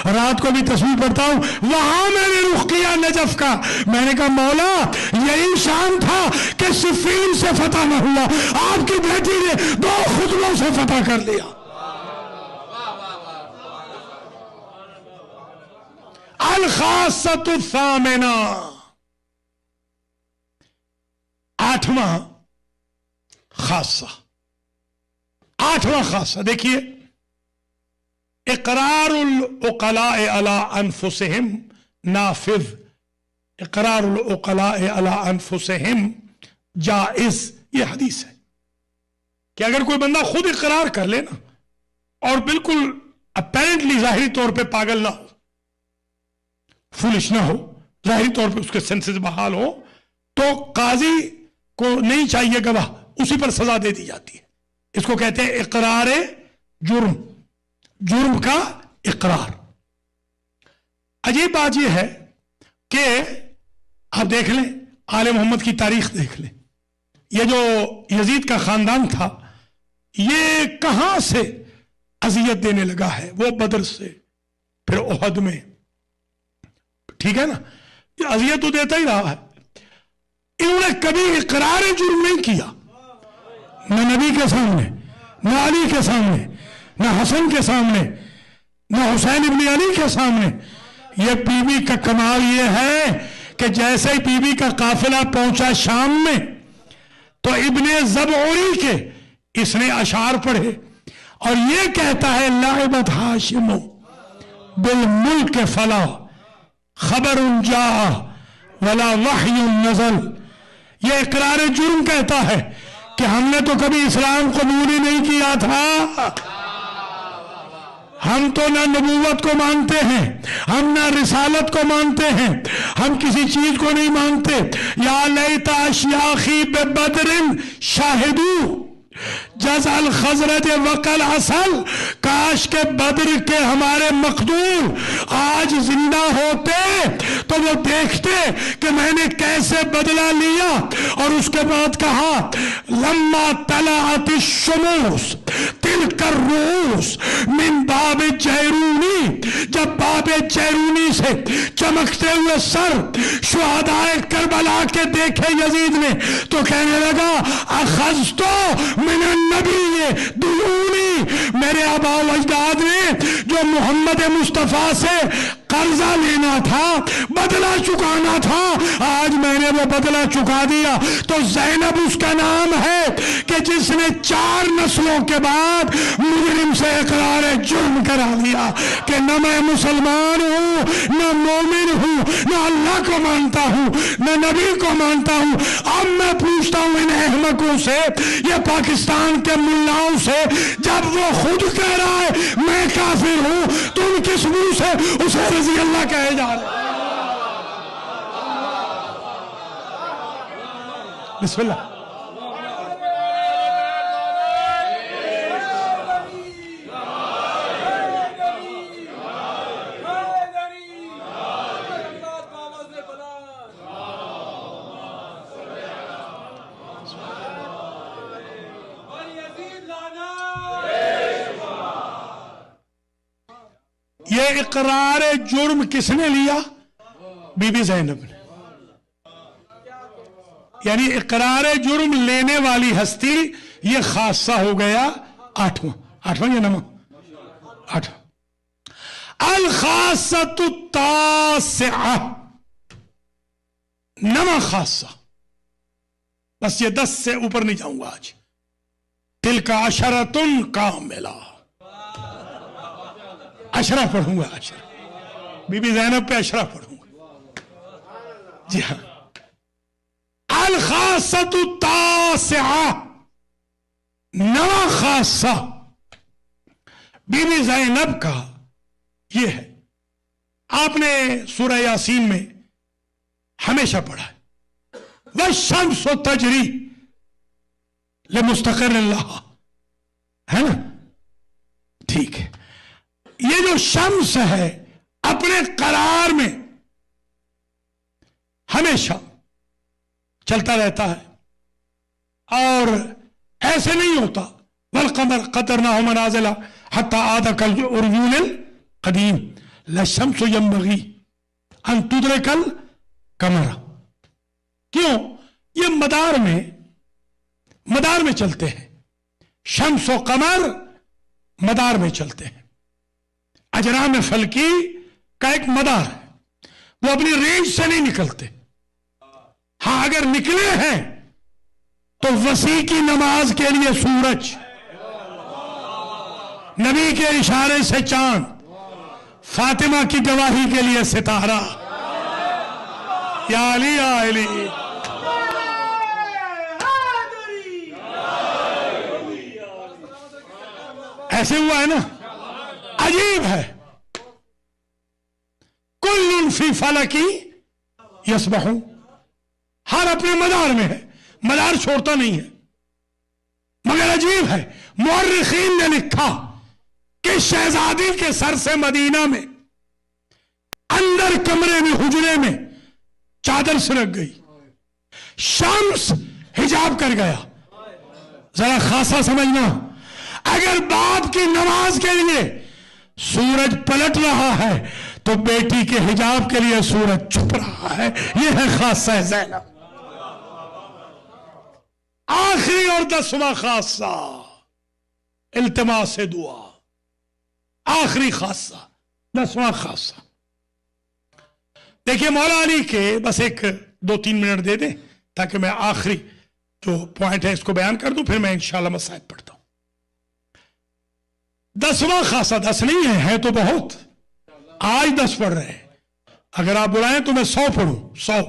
رات کو بھی تسبیح پڑھتا ہوں۔ وہاں میں نے رخ کیا نجف کا، میں نے کہا مولا یہی شان تھا کہ صفین سے فتح نہ ہوا، آپ کی بیٹی نے 2 خطبوں سے فتح کر لیا۔ الخاصۃ الثامنہ، 8واں خاصہ، 8واں خاصہ دیکھیے، اقرار العقلاء علی انفسہم نافذ، اقرار العقلاء علی انفسہم جائز، یہ حدیث ہے کہ اگر کوئی بندہ خود اقرار کر لے نا اور بالکل اپیرنٹلی ظاہری طور پہ پاگل نہ ہو، فولش نہ ہو، ظاہری طور پہ اس کے سینسز بحال ہو، تو قاضی کو نہیں چاہیے گواہ، اسی پر سزا دے دی جاتی ہے۔ اس کو کہتے ہیں اقرار جرم، جرم کا اقرار۔ عجیب بات یہ ہے کہ آپ دیکھ لیں، آل محمد کی تاریخ دیکھ لیں، یہ جو یزید کا خاندان تھا یہ کہاں سے اذیت دینے لگا ہے؟ وہ بدر سے، پھر احد میں، ٹھیک ہے نا، یہ اذیت تو دیتا ہی رہا ہے۔ انہوں نے کبھی اقرار جرم نہیں کیا، نہ نبی کے سامنے، نہ علی کے سامنے، نہ حسن کے سامنے، نہ حسین ابن علی کے سامنے۔ یہ بی بی کا کمال یہ ہے کہ جیسے ہی بی بی کا قافلہ پہنچا شام میں تو ابن زبعوری کے اس نے اشعار پڑھے اور یہ کہتا ہے لعبت ہاشم بالملک فلا خبر جاء ولا وحی نزل۔ یہ اقرار جرم کہتا ہے کہ ہم نے تو کبھی اسلام قبول ہی نہیں کیا تھا، ہم تو نہ نبوت کو مانتے ہیں، ہم نہ رسالت کو مانتے ہیں، ہم کسی چیز کو نہیں مانتے۔ یا لیت اشیاخی ببدر شاہدو جز الخزرج وقل اصل، کاش کے بدر کے ہمارے مقدور آج زندہ ہوتے تو وہ دیکھتے کہ میں نے کیسے بدلہ لیا۔ اور اس کے بعد کہا لما طلعت الشموس تلک الرؤوس من باب جیرونی، جب باب جیرونی سے چمکتے ہوئے سر شہداء کربلا کے دیکھے یزید نے تو کہنے لگا اخذتو من النبی دلونی، میرے آبا و اجداد نے جو محمد مصطفیٰ سے قرضہ لینا تھا، بدلہ چکانا تھا، آج میں نے وہ بدلہ چکا دیا۔ تو زینب اس کا نام ہے کہ جس نے 4 نسلوں کے بعد مجرم سے اقرار جرم کرا لیا کہ نہ میں مسلمان ہوں، نہ مومن ہوں، نہ اللہ کو مانتا ہوں، نہ نبی کو مانتا ہوں۔ اب میں پوچھتا ہوں ان احمقوں سے، یہ پاکستان کے ملاؤں سے، جب وہ خود کہہ رہا ہے میں کافر ہوں، تم کس منہ سے اسے رضی اللہ کہے جا رہے؟ بسم اللہ۔ یہ اقرار جرم کس نے لیا؟ بی بی زینب نے۔ یعنی اقرار جرم لینے والی ہستی یہ خاصہ ہو گیا 8واں یا 9واں؟ 8واں۔ الخاصۃ التاسعہ، 9واں خاصہ۔ بس یہ 10 سے اوپر نہیں جاؤں گا آج۔ تلک عشرۃ کاملہ، 10 پڑھوں گا، 10 بی بی زینب پہ 10 پڑھوں گا۔ جی ہاں، الخاصۃ التاسعہ، 9واں خاصہ بی بی زینب کا یہ ہے۔ آپ نے سورہ یاسین میں ہمیشہ پڑھا ہے، والشمس تجری لمستقر لہا، ہے نا؟ ٹھیک ہے، یہ جو شمس ہے اپنے قرار میں ہمیشہ چلتا رہتا ہے، اور ایسے نہیں ہوتا۔ والقمر قدرناہ منازل حتی عاد کالعرجون القدیم لا الشمس ينبغي ان تدرك القمر۔ کیوں؟ یہ مدار میں چلتے ہیں، شمس و قمر مدار میں چلتے ہیں۔ اجرام فلکی کا ایک مدار ہے، وہ اپنی رینج سے نہیں نکلتے۔ ہاں اگر نکلے ہیں تو وسیع کی نماز کے لیے سورج، نبی کے اشارے سے چاند، فاطمہ کی گواہی کے لیے ستارہ، یا علی یا علی۔ ایسے ہوا ہے نا، عجیب ہے۔ کل فی فلکی یسبحون، ہر اپنے مدار میں ہے، مدار چھوڑتا نہیں ہے۔ مگر عجیب ہے، مورخین نے لکھا کہ شہزادی کے سر سے مدینہ میں اندر کمرے میں، حجرے میں چادر سرک گئی، شمس حجاب کر گیا۔ ذرا خاصا سمجھنا، اگر باپ کی نماز کے لیے سورج پلٹ رہا ہے تو بیٹی کے حجاب کے لیے سورج چھپ رہا ہے۔ یہ ہے خاصہ زینب۔ آخری اور 10واں خاصہ التماس دعا، آخری خاصہ 10واں خاصہ۔ دیکھیے مولا علی کے بس 1-2-3 منٹ دے دیں تاکہ میں آخری جو پوائنٹ ہے اس کو بیان کر دوں، پھر میں انشاءاللہ مسائل پڑھتا ہوں۔ 10واں خاصہ 10 نہیں ہے تو بہت، آج 10 پڑھ رہے ہیں، اگر آپ بلائیں تو میں 100 پڑھوں، 100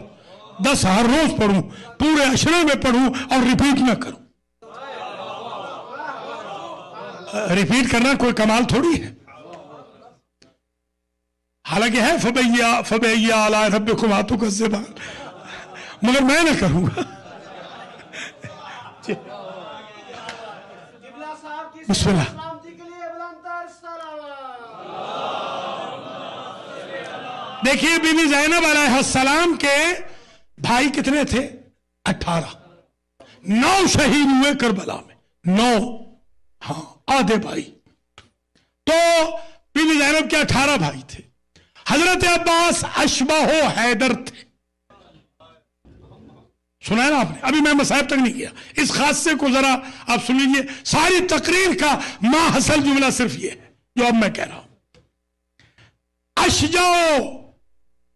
10 ہر روز پڑھوں، پورے عشرے میں پڑھوں اور ریپیٹ نہ کروں۔ ریپیٹ کرنا کوئی کمال تھوڑی ہے، حالانکہ ہے فَبِأَيِّ آلَاءِ رَبِّكُمَا تُكَذِّبَانِ، مگر میں نہ کروں گا۔ بسم اللہ۔ دیکھیے بی بی زینب علیہ السلام کے بھائی کتنے تھے؟ 18۔ 9 شہید ہوئے کربلا میں، 9، ہاں آدھے بھائی۔ تو بی بی زینب کے 18 بھائی تھے۔ حضرت عباس اشبہ حیدر تھے، سنا ہے نا آپ نے؟ ابھی میں مصائب تک نہیں کیا، اس خاصے کو ذرا آپ سن لیجیے۔ ساری تقریر کا ماحصل جملہ صرف یہ ہے جو اب میں کہہ رہا ہوں۔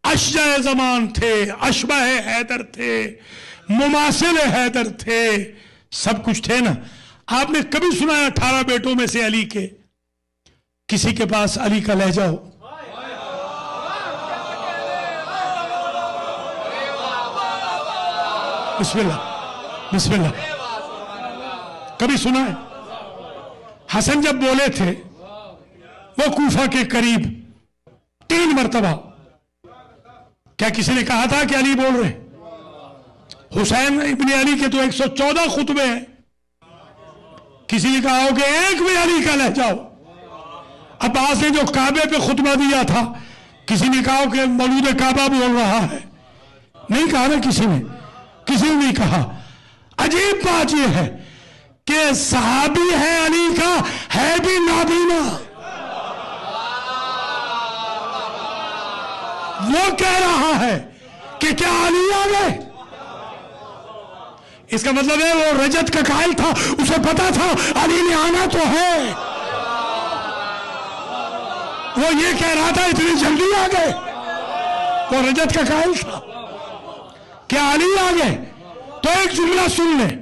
اشجع زمان تھے، اشبہ حیدر تھے، مماثل حیدر تھے، سب کچھ تھے نا. آپ نے کبھی سنا ہے 18 بیٹوں میں سے علی کے کسی کے پاس علی کا لہجہ ہو؟ بسم اللہ بسم اللہ. کبھی سنا ہے؟ حسن جب بولے تھے وہ کوفہ کے قریب 3 مرتبہ، کیا کسی نے کہا تھا کہ علی بول رہے؟ حسین ابن علی کے تو 114 خطبے ہیں، کسی نے کہا ہو کہ ایک بھی علی کا لہجہ ہو؟ عباس نے جو کعبے پہ خطبہ دیا تھا، کسی نے کہا ہو کہ مولود کعبہ بول رہا ہے؟ نہیں کہا نا کسی نے نہیں کہا. عجیب بات یہ ہے کہ صحابی ہے علی کا، ہے بھی نابینا. وہ کہہ رہا ہے کہ کیا علی آ گئے؟ اس کا مطلب ہے وہ رجت کا قائل تھا، اسے پتا تھا علی نے آنا تو ہے. وہ یہ کہہ رہا تھا اتنی جلدی آ گئے، وہ رجت کا قائل تھا. کیا علی آ گئے؟ تو ایک جملہ سن لیں،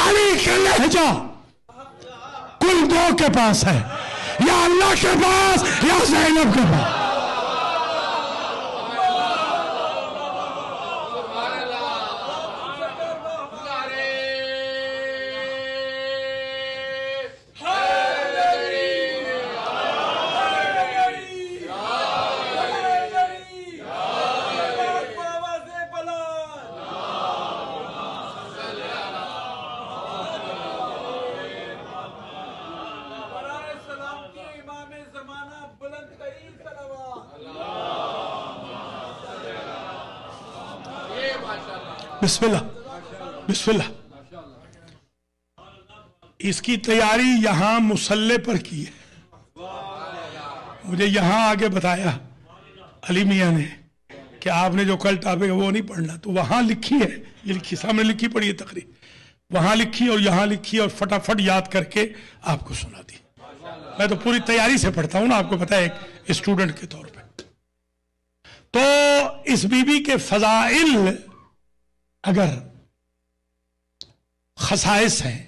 علی کا لہجہ کل 2 کے پاس ہے، یا اللہ کے پاس یا زینب کے پاس. بسم اللہ بسم اللہ. اس کی تیاری یہاں مصلے پر کی ہے. مجھے یہاں آگے بتایا علی میاں نے کہ آپ نے جو کل ٹاپک ہے وہ نہیں پڑھنا، تو وہاں لکھی ہے، یہ لکھی سامنے لکھی پڑھی ہے تقریر، وہاں لکھی اور یہاں لکھی اور فٹافٹ یاد کر کے آپ کو سنا دی. میں تو پوری تیاری سے پڑھتا ہوں نا، آپ کو پتا ہے ایک اسٹوڈنٹ کے طور پہ. تو اس بی بی کے فضائل اگر خصائص ہیں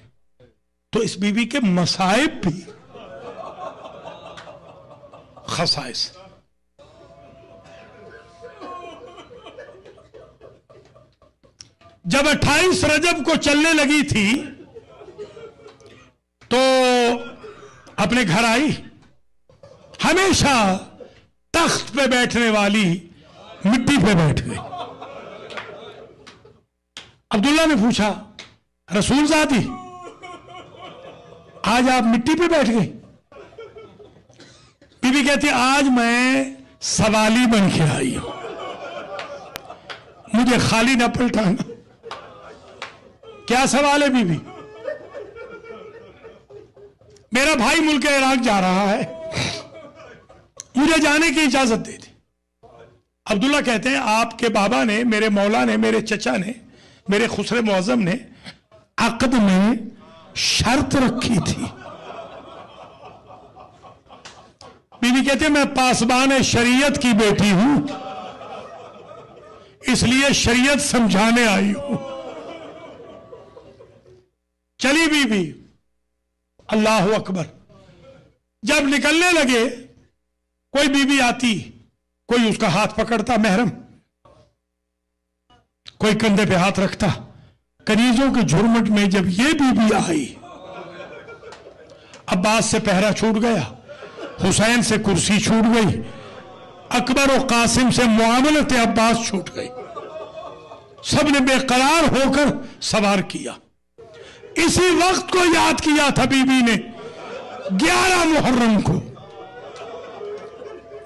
تو اس بی بی کے مصائب بھی خصائص. جب 28 رجب کو چلنے لگی تھی تو اپنے گھر آئی. ہمیشہ تخت پہ بیٹھنے والی مٹی پہ بیٹھ گئی. عبداللہ نے پوچھا رسول زادی آج آپ مٹی پہ بیٹھ گئی؟ بی بی کہتی آج میں سوالی بن کے آئی ہوں، مجھے خالی نہ پلٹانا. کیا سوال ہے بی بی؟ میرا بھائی ملک عراق جا رہا ہے، مجھے جانے کی اجازت دے دی. عبداللہ کہتے ہیں آپ کے بابا نے، میرے مولا نے، میرے چچا نے، میرے خسر معظم نے عقد میں شرط رکھی تھی. بی بی کہتے ہیں میں پاسبان شریعت کی بیٹی ہوں، اس لیے شریعت سمجھانے آئی ہوں. چلی بی بی، اللہ اکبر. جب نکلنے لگے کوئی بی بی آتی، کوئی اس کا ہاتھ پکڑتا محرم، کوئی کندھے پہ ہاتھ رکھتا. کنیزوں کے جھرمٹ میں جب یہ بی بی آئی، عباس سے پہرا چھوٹ گیا، حسین سے کرسی چھوٹ گئی، اکبر و قاسم سے معاملت عباس چھوٹ گئی. سب نے بے قرار ہو کر سوار کیا. اسی وقت کو یاد کیا تھا بی بی نے 11 محرم کو.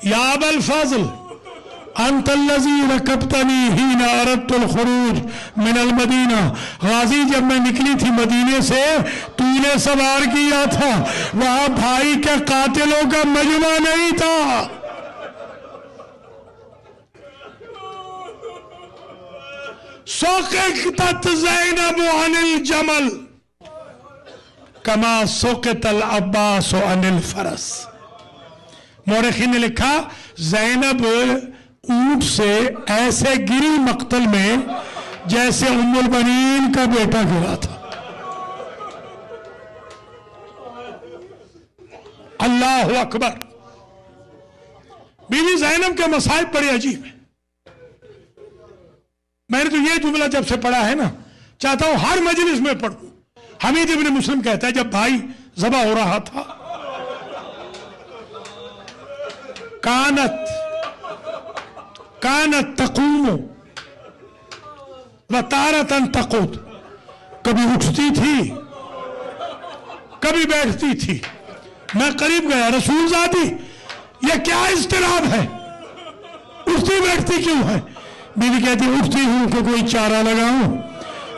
یا ابا الفاضل انت الذی رکبتنی حین اردت الخروج من المدینہ. غازی جب میں نکلی تھی مدینے سے تو نے سوار کیا تھا، وہاں بھائی کے قاتلوں کا مجمع نہیں تھا. سقطت زینب عن الجمل کما سقط العباس عن الفرس. مورخین نے لکھا زینب اونٹ سے ایسے گری مقتل میں جیسے ام البنین کا بیٹا گرا تھا. اللہ اکبر. بیوی زینب کے مصائب بڑے عجیب ہیں. میں نے تو یہ جملہ جب سے پڑھا ہے نا چاہتا ہوں ہر مجلس میں پڑھوں. حمید ابن مسلم کہتا ہے جب بھائی ذبح ہو رہا تھا کانت تقوم وتارةً تقعد، کبھی اٹھتی تھی کبھی بیٹھتی تھی. میں قریب گیا، رسول ذاتی یہ کیا اضطراب ہے، اٹھتی بیٹھتی کیوں ہے؟ بیوی کہتی اٹھتی ہوں کہ کوئی چارہ لگاؤں،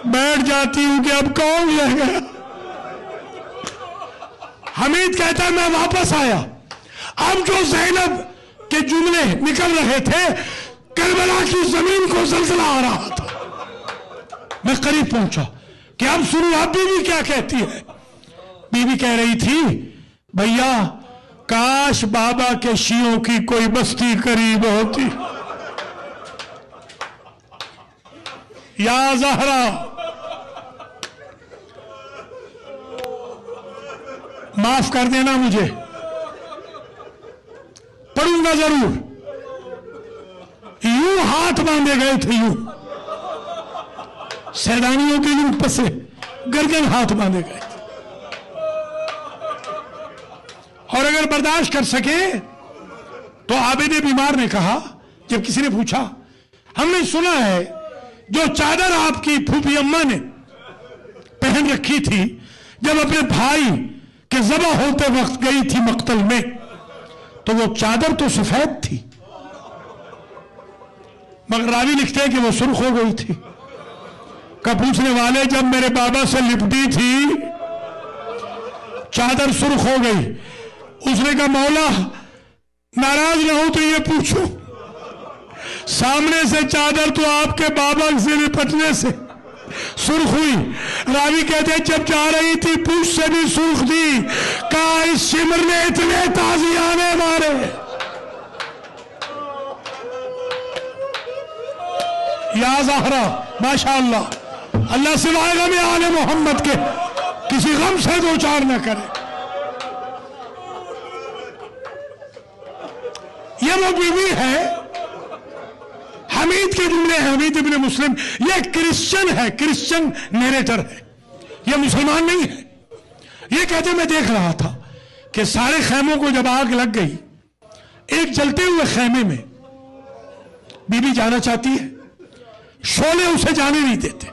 بیٹھ جاتی ہوں کہ اب کون لے گیا. حمید کہتا ہے میں واپس آیا، اب جو زینب کے جملے نکل رہے تھے کربلا کی زمین کو زلزلہ آ رہا تھا. میں قریب پہنچا کہ اب سنو اب بیوی کیا کہتی ہے. بیوی کہہ رہی تھی بھیا کاش بابا کے شیعوں کی کوئی بستی قریب ہوتی. یا زہرا معاف کر دینا مجھے، پڑھوں گا ضرور. یوں ہاتھ باندھے گئے تھے، یوں سیدانیوں کے یوں پسے گردن ہاتھ باندھے گئے تھے. اور اگر برداشت کر سکے تو عابد بیمار نے کہا جب کسی نے پوچھا ہم نے سنا ہے جو چادر آپ کی پھوپھی اماں نے پہن رکھی تھی جب اپنے بھائی کے ذبح ہوتے وقت گئی تھی مقتل میں تو وہ چادر تو سفید تھی مگر راوی لکھتے ہیں کہ وہ سرخ ہو گئی تھی. کہ پوچھنے والے جب میرے بابا سے لپٹی تھی چادر سرخ ہو گئی. اس نے کہا مولا ناراض نہ ہو تو یہ پوچھو سامنے سے چادر تو آپ کے بابا سے لپٹنے سے سرخ ہوئی. راوی کہتے ہیں جب جا رہی تھی پوچھ سے بھی سرخ تھی. کہا اس شمر نے اتنے تازیانے مارے. یا زہرا ماشاءاللہ، اللہ سوائے غم آل محمد کے کسی غم سے دو چار نہ کرے. یہ وہ بیوی ہے. حمید کے جملے ہیں، حمید ابن مسلم یہ کرسچن ہے، کرسچن نیریٹر ہے، یہ مسلمان نہیں ہے. یہ کہتے میں دیکھ رہا تھا کہ سارے خیموں کو جب آگ لگ گئی ایک جلتے ہوئے خیمے میں بی بی جانا چاہتی ہے، شعلے اسے جانے نہیں دیتے.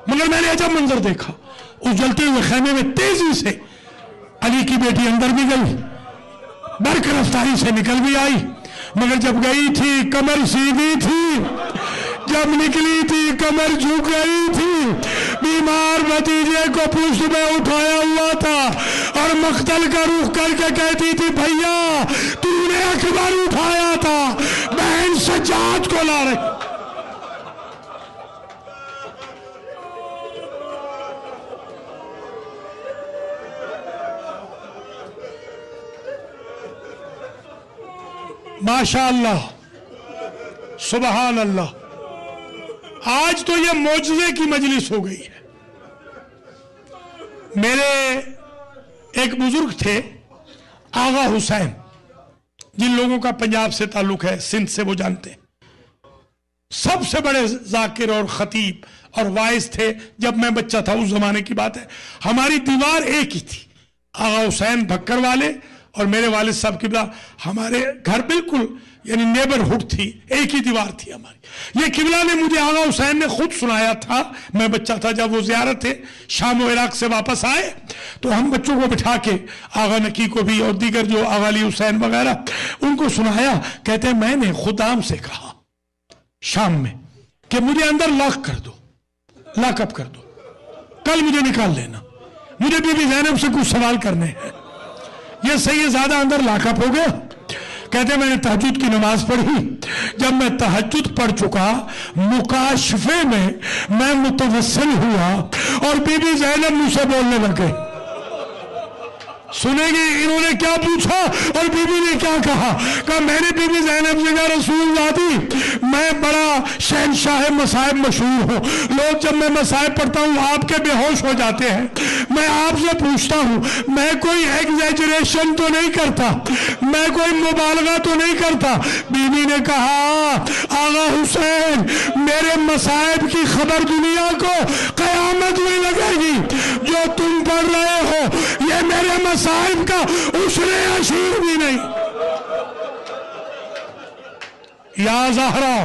مگر میں نے عجب منظر دیکھا، اس جلتے ہوئے خیمے میں تیزی سے علی کی بیٹی اندر بھی گئی، برق رفتاری سے نکل بھی آئی. مگر جب گئی تھی کمر سیدھی تھی، جب نکلی تھی کمر جھک گئی تھی. بیمار بھتیجے کو پشت میں اٹھایا ہوا تھا اور مقتل کا رخ کر کے کہتی تھی بھیا تو نے اکبر اٹھایا تھا، بہن سجاد کو لا رہی. ماشاءاللہ سبحان اللہ. آج تو یہ معجزے کی مجلس ہو گئی ہے. میرے ایک بزرگ تھے آغا حسین، جن لوگوں کا پنجاب سے تعلق ہے، سندھ سے، وہ جانتے ہیں. سب سے بڑے ذاکر اور خطیب اور وائز تھے. جب میں بچہ تھا اس زمانے کی بات ہے، ہماری دیوار ایک ہی تھی. آغا حسین بھکر والے اور میرے والد صاحب قبلہ، ہمارے گھر بالکل یعنی نیبرہڈ تھی، ایک ہی دیوار تھی ہماری. یہ قبلہ نے مجھے آغا حسین نے خود سنایا تھا. میں بچہ تھا جب وہ زیارت تھے شام و عراق سے واپس آئے تو ہم بچوں کو بٹھا کے آغا نکی کو بھی اور دیگر جو آغا علی حسین وغیرہ ان کو سنایا. کہتے ہیں میں نے خدام سے کہا شام میں کہ مجھے اندر لاک کر دو، لاک اپ کر دو، کل مجھے نکال لینا، مجھے بی بی زینب سے کچھ سوال کرنے ہیں. یہ سید زیادہ اندر لاک اپ ہو گیا. کہتے میں نے تہجد کی نماز پڑھی. جب میں تہجد پڑھ چکا مکاشفے میں متوسل ہوا اور بی بی زینب مجھ سے بولنے لگے. سنیں گے انہوں نے کیا پوچھا اور بی بی نے کیا کہا. کہا میں نے بی بی زینب سے کہا رسول ذاتی میں بڑا شہنشاہ مصائب مشہور ہوں, لوگ جب میں مصائب پڑھتا ہوں آپ کے بے ہوش ہو جاتے ہیں, میں آپ سے پوچھتا ہوں میں کوئی ایگزیجریشن تو نہیں کرتا, میں کوئی مبالغہ تو نہیں کرتا. بی بی نے کہا آغا حسین میرے مصائب کی خبر دنیا کو قیامت میں لگے گی, جو تم پڑھ رہے ہو یہ میرے مصائب کا عشر عشیر بھی نہیں. یا زہرا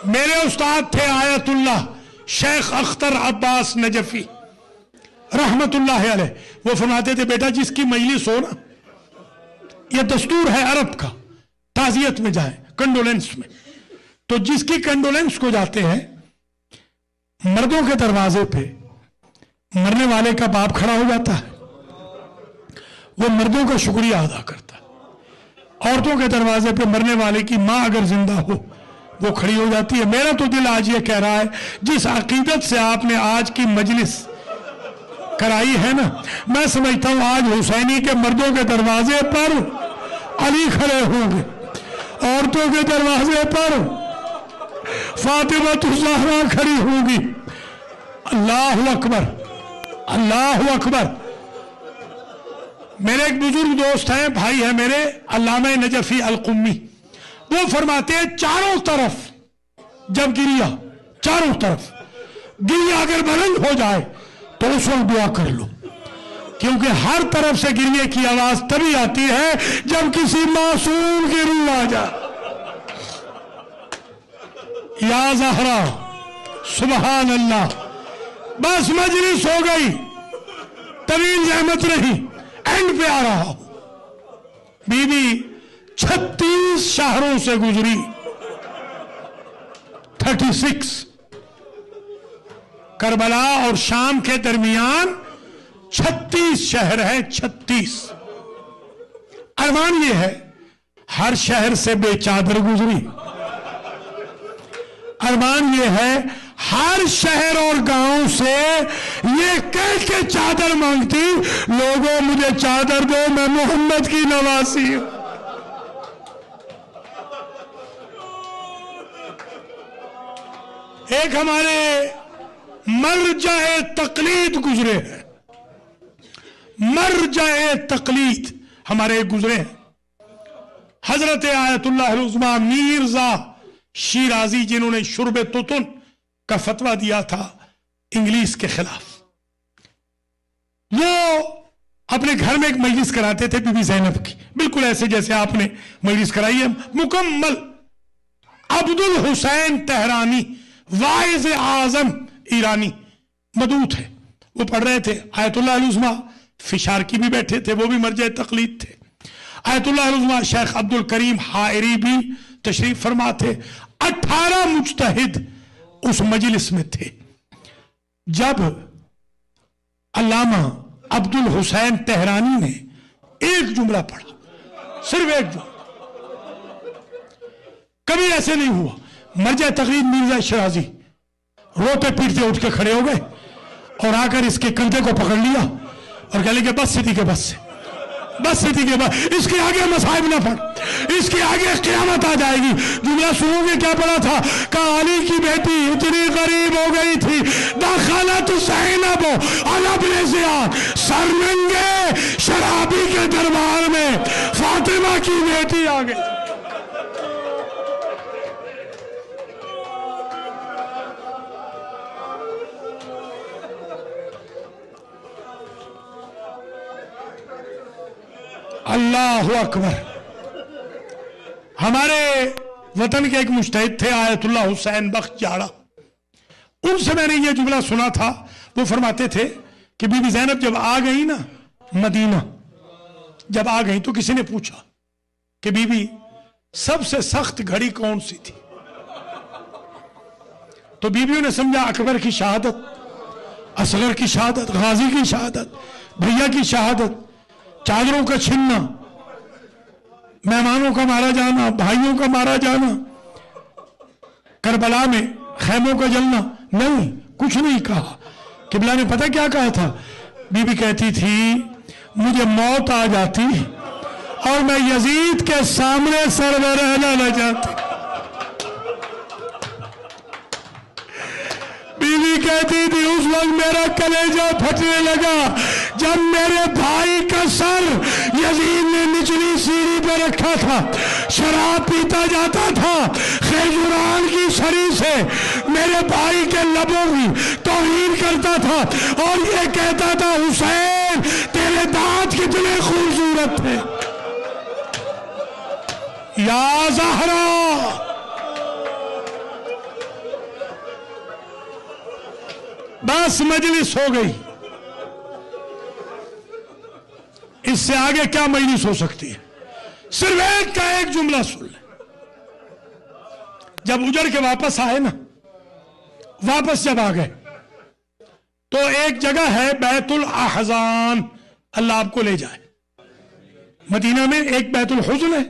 میرے استاد تھے آیت اللہ شیخ اختر عباس نجفی رحمت اللہ علیہ, وہ فرماتے تھے بیٹا جس کی مجلس ہو نا, یہ دستور ہے عرب کا, تعزیت میں جائیں کنڈولنس میں, تو جس کی کنڈولنس کو جاتے ہیں مردوں کے دروازے پہ مرنے والے کا باپ کھڑا ہو جاتا ہے, وہ مردوں کا شکریہ ادا کرتا ہے. عورتوں کے دروازے پہ مرنے والے کی ماں اگر زندہ ہو وہ کھڑی ہو جاتی ہے. میرا تو دل آج یہ کہہ رہا ہے جس عقیدت سے آپ نے آج کی مجلس کرائی ہے نا, میں سمجھتا ہوں آج حسینی کے مردوں کے دروازے پر علی کھڑے ہوں گے, عورتوں کے دروازے پر فاطمہ الزہرا کھڑی ہوں گی. اللہ اکبر اللہ اکبر. میرے ایک بزرگ دوست ہیں, بھائی ہیں میرے, علامہ نجفی القمی, وہ فرماتے ہیں چاروں طرف جب گریا, چاروں طرف گریا اگر بلند ہو جائے تو اس وقت دعا کر لو, کیونکہ ہر طرف سے گریے کی آواز تبھی آتی ہے جب کسی معصوم کی روح آ جائے. یا زہرا سبحان اللہ. بس مجلس ہو گئی, طویل زحمت رہی, اینڈ پہ آ رہا ہوں. بی بی 36 شہروں سے گزری, 36 کربلا اور شام کے درمیان 36 شہر ہیں, 36. ارمان یہ ہے ہر شہر سے بے چادر گزری, ارمان یہ ہے ہر شہر اور گاؤں سے یہ کہہ کے چادر مانگتی لوگوں مجھے چادر دو میں محمد کی نواسی ہوں. ایک ہمارے مرجع تقلید گزرے ہیں, مرجع تقلید ہمارے گزرے ہیں, حضرت آیت اللہ العظمیٰ میرزا شیرازی, جنہوں نے شرب تتن کا فتویٰ دیا تھا انگلیس کے خلاف. وہ اپنے گھر میں ایک مجلس کراتے تھے بی بی زینب کی, بالکل ایسے جیسے آپ نے مجلس کرائی ہے, مکمل. عبد الحسین تہرانی واعظ اعظم ایرانی مدعو تھے, وہ پڑھ رہے تھے. آیت اللہ العظمیٰ فشارکی بھی بیٹھے تھے, وہ بھی مرجع تقلید تھے. آیت اللہ العظمیٰ شیخ عبد الکریم حائری بھی تشریف فرما تھے. 18 مجتہد اس مجلس میں تھے. جب علامہ عبد الحسین تہرانی نے ایک جملہ پڑھا, صرف ایک جملہ, کبھی ایسے نہیں ہوا. مرجع تقلید میرزا شیرازی روتے پیٹتے اٹھ کے کھڑے ہو گئے اور آ کر اس کے کندھے کو پکڑ لیا اور کہہ لے کہ بس سیدھی کے بس سے, بس سیدھی کے بس, اس کے آگے مصائب نہ پڑ, اس کے آگے قیامت آ جائے گی. جملہ سنو گے کیا پڑا تھا؟ کہ علی کی بیٹی اتنی غریب ہو گئی تھی, دخلت زینب علی ابن زیاد, سرننگے شرابی کے دربار میں فاطمہ کی بیٹی آ گئی. اللہ اکبر. ہمارے وطن کے ایک مجتہد تھے آیت اللہ حسین بخش جاڑا, ان سے میں نے یہ جملہ سنا تھا. وہ فرماتے تھے کہ بی بی زینب جب آ گئی نا مدینہ, جب آ گئی تو کسی نے پوچھا کہ بی بی سب سے سخت گھڑی کون سی تھی؟ تو بیویوں نے سمجھا اکبر کی شہادت, اصغر کی شہادت, غازی کی شہادت, بھیا کی شہادت, چادروں کا چھننا, مہمانوں کا مارا جانا, بھائیوں کا مارا جانا, کربلا میں خیموں کا جلنا. نہیں, کچھ نہیں کہا. قبلہ نے پتہ کیا کہا تھا؟ بی بی کہتی تھی مجھے موت آ جاتی اور میں یزید کے سامنے سر میں رہنا نہ چاہتی. بیوی کہتی تھی اس وقت میرا کلیجہ پھٹنے لگا جب میرے بھائی کا سر یزید نے نچلی سیڑھی پہ رکھا تھا، شراب پیتا جاتا تھا، خیزران کی چھری سے میرے بھائی کے لبوں کی توہین کرتا تھا اور یہ کہتا تھا حسین تیرے دانت کتنے خوبصورت تھے. یا زہرا بس مجلس ہو گئی. اس سے آگے کیا مجلس ہو سکتی ہے؟ صرف ایک کا ایک جملہ سن لیں. جب اجڑ کے واپس آئے نا، واپس جب آ گئے تو ایک جگہ ہے بیت الاحزان، اللہ آپ کو لے جائے. مدینہ میں ایک بیت الحزن ہے،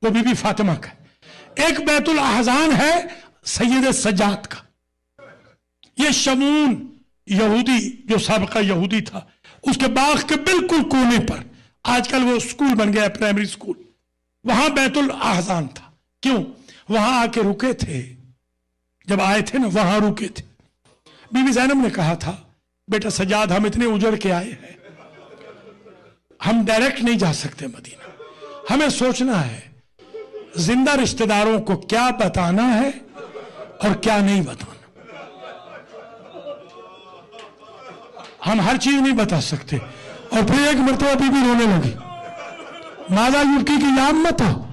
وہ بی بی فاطمہ کا. ایک بیت الاحزان ہے سید سجاد کا. یہ شمون یہودی جو سابقہ یہودی تھا، اس کے باغ کے بالکل کونے پر، آج کل وہ سکول بن گیا پرائمری سکول، وہاں بیت الاحزان تھا. کیوں؟ وہاں آ کے رکے تھے، جب آئے تھے نا وہاں رکے تھے. بی بی زینب نے کہا تھا بیٹا سجاد ہم اتنے اجڑ کے آئے ہیں، ہم ڈائریکٹ نہیں جا سکتے مدینہ، ہمیں سوچنا ہے زندہ رشتہ داروں کو کیا بتانا ہے اور کیا نہیں بتانا. ہم ہر چیز نہیں بتا سکتے. اور پھر ایک مرتبہ بی بی رونے لگی. ماذا یبکی کی یام مت ہو.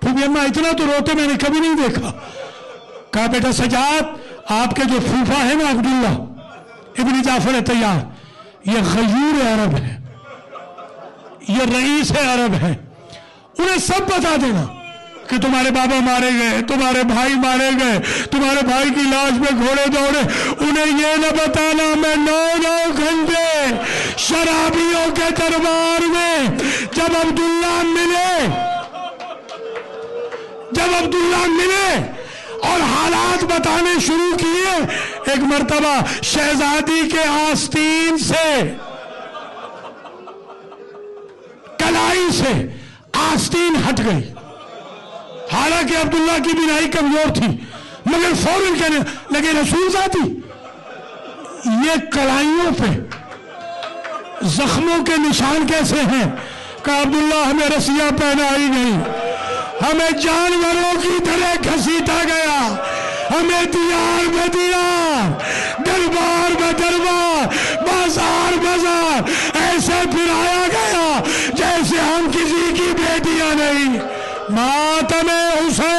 پھر اماں اتنا تو روتے میں نے کبھی نہیں دیکھا. کہا بیٹا سجاد آپ کے جو پھوپھا ہے نا عبداللہ ابن جعفر طیار، یہ غیور عرب ہے، یہ رئیس عرب ہے، انہیں سب بتا دینا کہ تمہارے بابا مارے گئے، تمہارے بھائی مارے گئے، تمہارے بھائی کی لاش پہ گھوڑے دوڑے. انہیں یہ نہ بتانا میں 9 گھنٹے شرابیوں کے دربار میں جب عبداللہ ملے اور حالات بتانے شروع کیے. ایک مرتبہ شہزادی کے آستین سے، کلائی سے آستین ہٹ گئی. حالانکہ عبداللہ کی بینائی کمزور تھی، مگر فوراً کہنے لگے رسول ذاتی یہ کلائیوں پہ زخموں کے نشان کیسے ہیں؟ کہ عبداللہ ہمیں رسیاں پہنائی گئی، ہمیں جانوروں کی طرح گھسیٹا گیا، ہمیں دیار میں دیار، دربار میں دربار، بازار بازار ایسے پھرایا گیا جیسے ہم کسی کی بیٹیاں نہیں. ماتم حسین